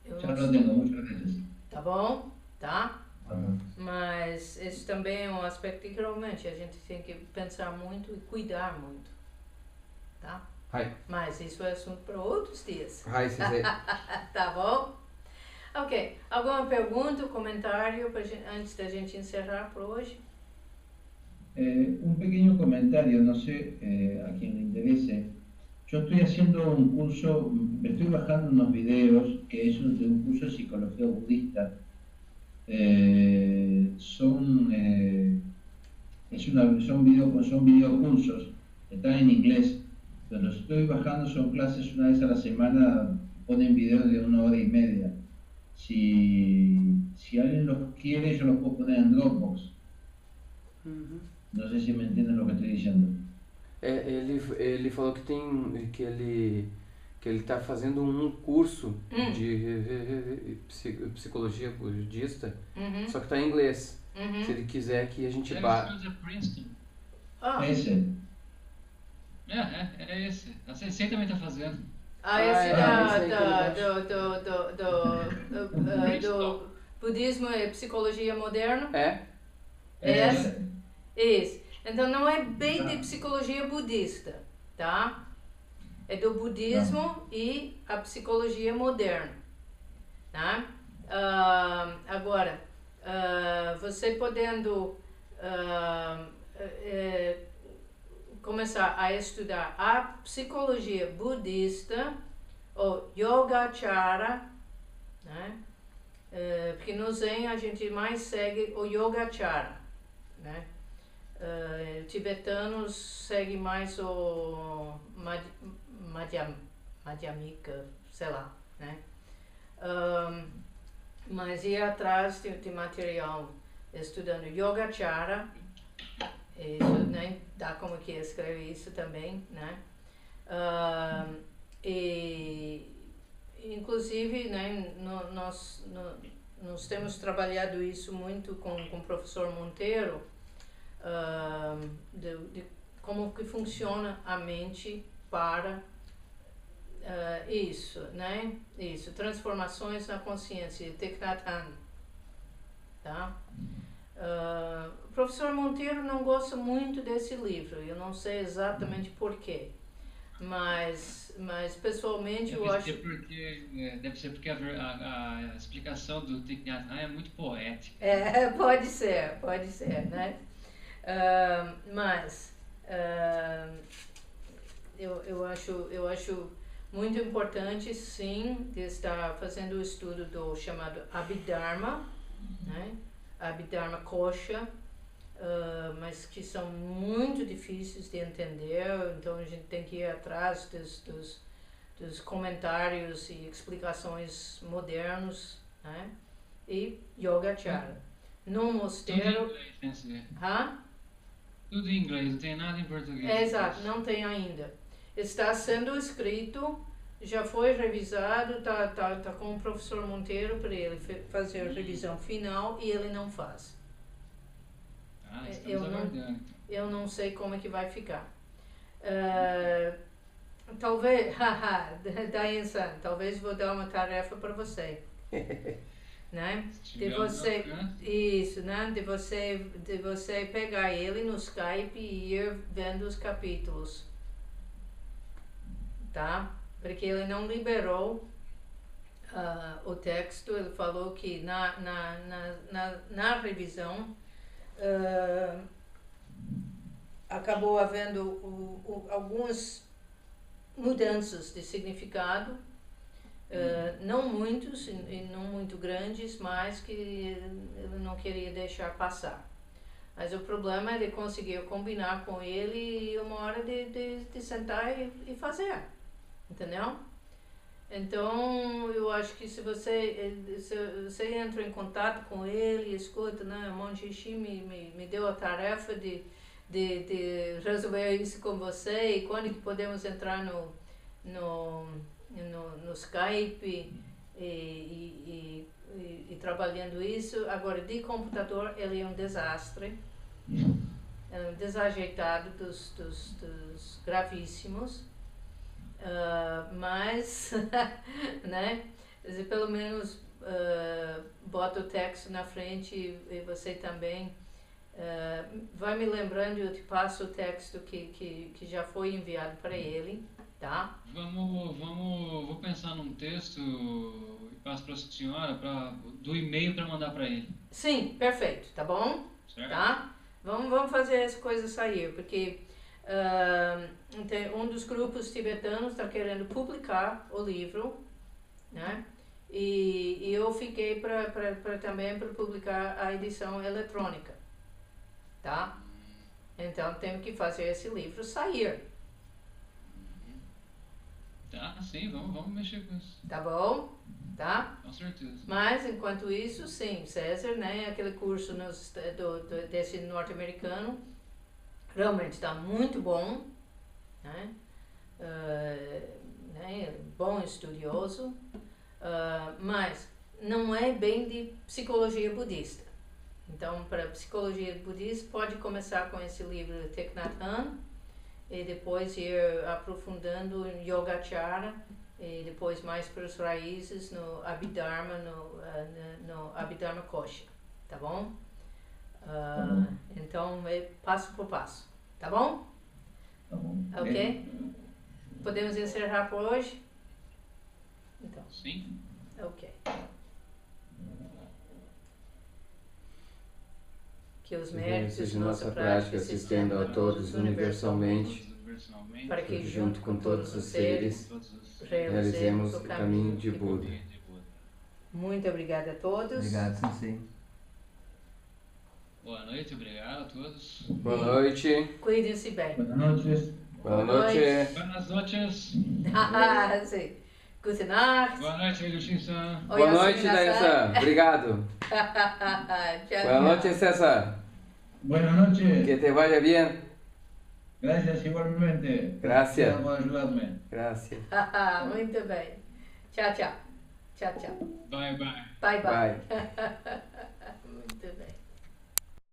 [SPEAKER 1] eu
[SPEAKER 4] Ya
[SPEAKER 1] não
[SPEAKER 4] lo tengo, muchas gracias.
[SPEAKER 1] Tá bom? Tá?
[SPEAKER 4] Ajá.
[SPEAKER 1] Mas esse também é um aspecto que realmente a gente tem que pensar muito e cuidar muito. Tá? Mas isso é assunto para outros dias. Tá bom? Ok. Alguma pergunta, comentário antes da gente encerrar por hoje?
[SPEAKER 4] Un pequeño comentario, no sé a quien le interese. Yo estoy haciendo un curso, me estoy bajando unos videos que es de un curso de psicología budista. Son videocursos, están en inglés, pero los estoy bajando, son clases una vez a la semana, ponen videos de 1 hora y media. Si alguien los quiere, yo los puedo poner en Dropbox. Não sei se me entendem o que eu estou dizendo.
[SPEAKER 2] Ele falou que ele está fazendo um curso de psicologia budista, só que está em inglês. Se ele quiser que a gente
[SPEAKER 5] baixe. Princeton.
[SPEAKER 4] É esse?
[SPEAKER 5] É esse. A Sensei também está fazendo.
[SPEAKER 1] Do budismo e psicologia moderna?
[SPEAKER 2] Esse.
[SPEAKER 1] Isso. Então não é bem de psicologia budista, tá? É do budismo e a psicologia moderna, tá? Agora, você podendo começar a estudar a psicologia budista ou Yogacara, né? Porque no Zen a gente mais segue o Yogacara, né? Tibetanos seguem mais o Madhyamika, sei lá, né? Mas ir atrás de material estudando Yogacara, isso, né? Dá como que escreve isso também, né? E inclusive, né, nós temos trabalhado isso muito com o professor Monteiro, de como que funciona a mente para isso, né? Isso, transformações na consciência, Thich Nhat Hanh, tá? O professor Monteiro não gosta muito desse livro, eu não sei exatamente porquê, mas pessoalmente eu acho...
[SPEAKER 5] Deve ser porque a explicação do Thich Nhat Hanh é muito poética.
[SPEAKER 1] Pode ser, né? Mas eu acho muito importante, sim, de estar fazendo o estudo do chamado Abhidharma, né? Abhidharma Kosha, mas que são muito difíceis de entender, então a gente tem que ir atrás dos comentários e explicações modernos, né? E Yogacara. num mosteiro.
[SPEAKER 5] Tudo em inglês, não tem nada em português.
[SPEAKER 1] Exato, não tem ainda. Está sendo escrito, já foi revisado, tá com o professor Monteiro para ele fazer a revisão final e ele não faz. Eu não sei como é que vai ficar. Talvez, Dainsan, talvez vou dar uma tarefa para você. Né? De você, isso, né? De você pegar ele no Skype e ir vendo os capítulos, tá? Porque ele não liberou o texto, ele falou que na revisão acabou havendo algumas mudanças de significado. Não muitos e não muito grandes, mas que ele não queria deixar passar. Mas o problema é de conseguir combinar com ele e uma hora de sentar e fazer, entendeu? Então eu acho que se você entra em contato com ele e escuta, né, Monte Xixi me deu a tarefa de resolver isso com você, e quando que podemos entrar no Skype e trabalhando isso. Agora, de computador, ele é um desastre, é um desajeitado dos gravíssimos, mas, né, pelo menos bota o texto na frente e você também vai me lembrando e eu te passo o texto que já foi enviado para ele. Tá?
[SPEAKER 5] Vou pensar num texto e passo para a senhora do e-mail para mandar para ele.
[SPEAKER 1] Sim, perfeito, tá bom?
[SPEAKER 5] Certo.
[SPEAKER 1] Tá? Vamos fazer essa coisa sair, porque um dos grupos tibetanos está querendo publicar o livro, né? E eu fiquei também para publicar a edição eletrônica, tá? Então temos que fazer esse livro sair.
[SPEAKER 5] Tá, sim, vamos mexer com isso.
[SPEAKER 1] Tá bom? Tá?
[SPEAKER 5] Com certeza.
[SPEAKER 1] Mas, enquanto isso, sim, César, né, aquele curso desse norte-americano, realmente está muito bom, né? Bom estudioso, mas não é bem de psicologia budista. Então, para psicologia budista, pode começar com esse livro de Thich Nhat Hanh, e depois ir aprofundando em Yogacara, e depois mais para as raízes no Abhidharma, no Abhidharma Kosha, tá bom? Então é passo por passo, tá bom?
[SPEAKER 4] Tá bom.
[SPEAKER 1] Ok? Podemos encerrar por hoje? Então.
[SPEAKER 5] Sim.
[SPEAKER 1] Ok. Que os méritos de nossa prática se estendam a todos universalmente, para que, junto com todos os seres, realizemos o caminho de Buda. Muito obrigada a todos.
[SPEAKER 2] Obrigado, Sensei.
[SPEAKER 5] Boa noite, obrigado a todos.
[SPEAKER 2] Boa noite.
[SPEAKER 1] Cuidem-se bem.
[SPEAKER 4] Buenas noches.
[SPEAKER 2] Boa noite.
[SPEAKER 5] Buenas noches.
[SPEAKER 1] Sim. Guten Nacht.
[SPEAKER 5] Boa noite, Yushin-san.
[SPEAKER 2] Boa noite, Dainsan. Obrigado. Boa noite, César.
[SPEAKER 4] Buenas noches.
[SPEAKER 2] Que te vaya bien.
[SPEAKER 4] Gracias igualmente.
[SPEAKER 2] Gracias.
[SPEAKER 4] Por ayudarme.
[SPEAKER 2] Gracias.
[SPEAKER 1] Muito bem. Tchau, tchau. Tchau, tchau.
[SPEAKER 5] Bye, bye.
[SPEAKER 1] Bye, bye.
[SPEAKER 2] Bye.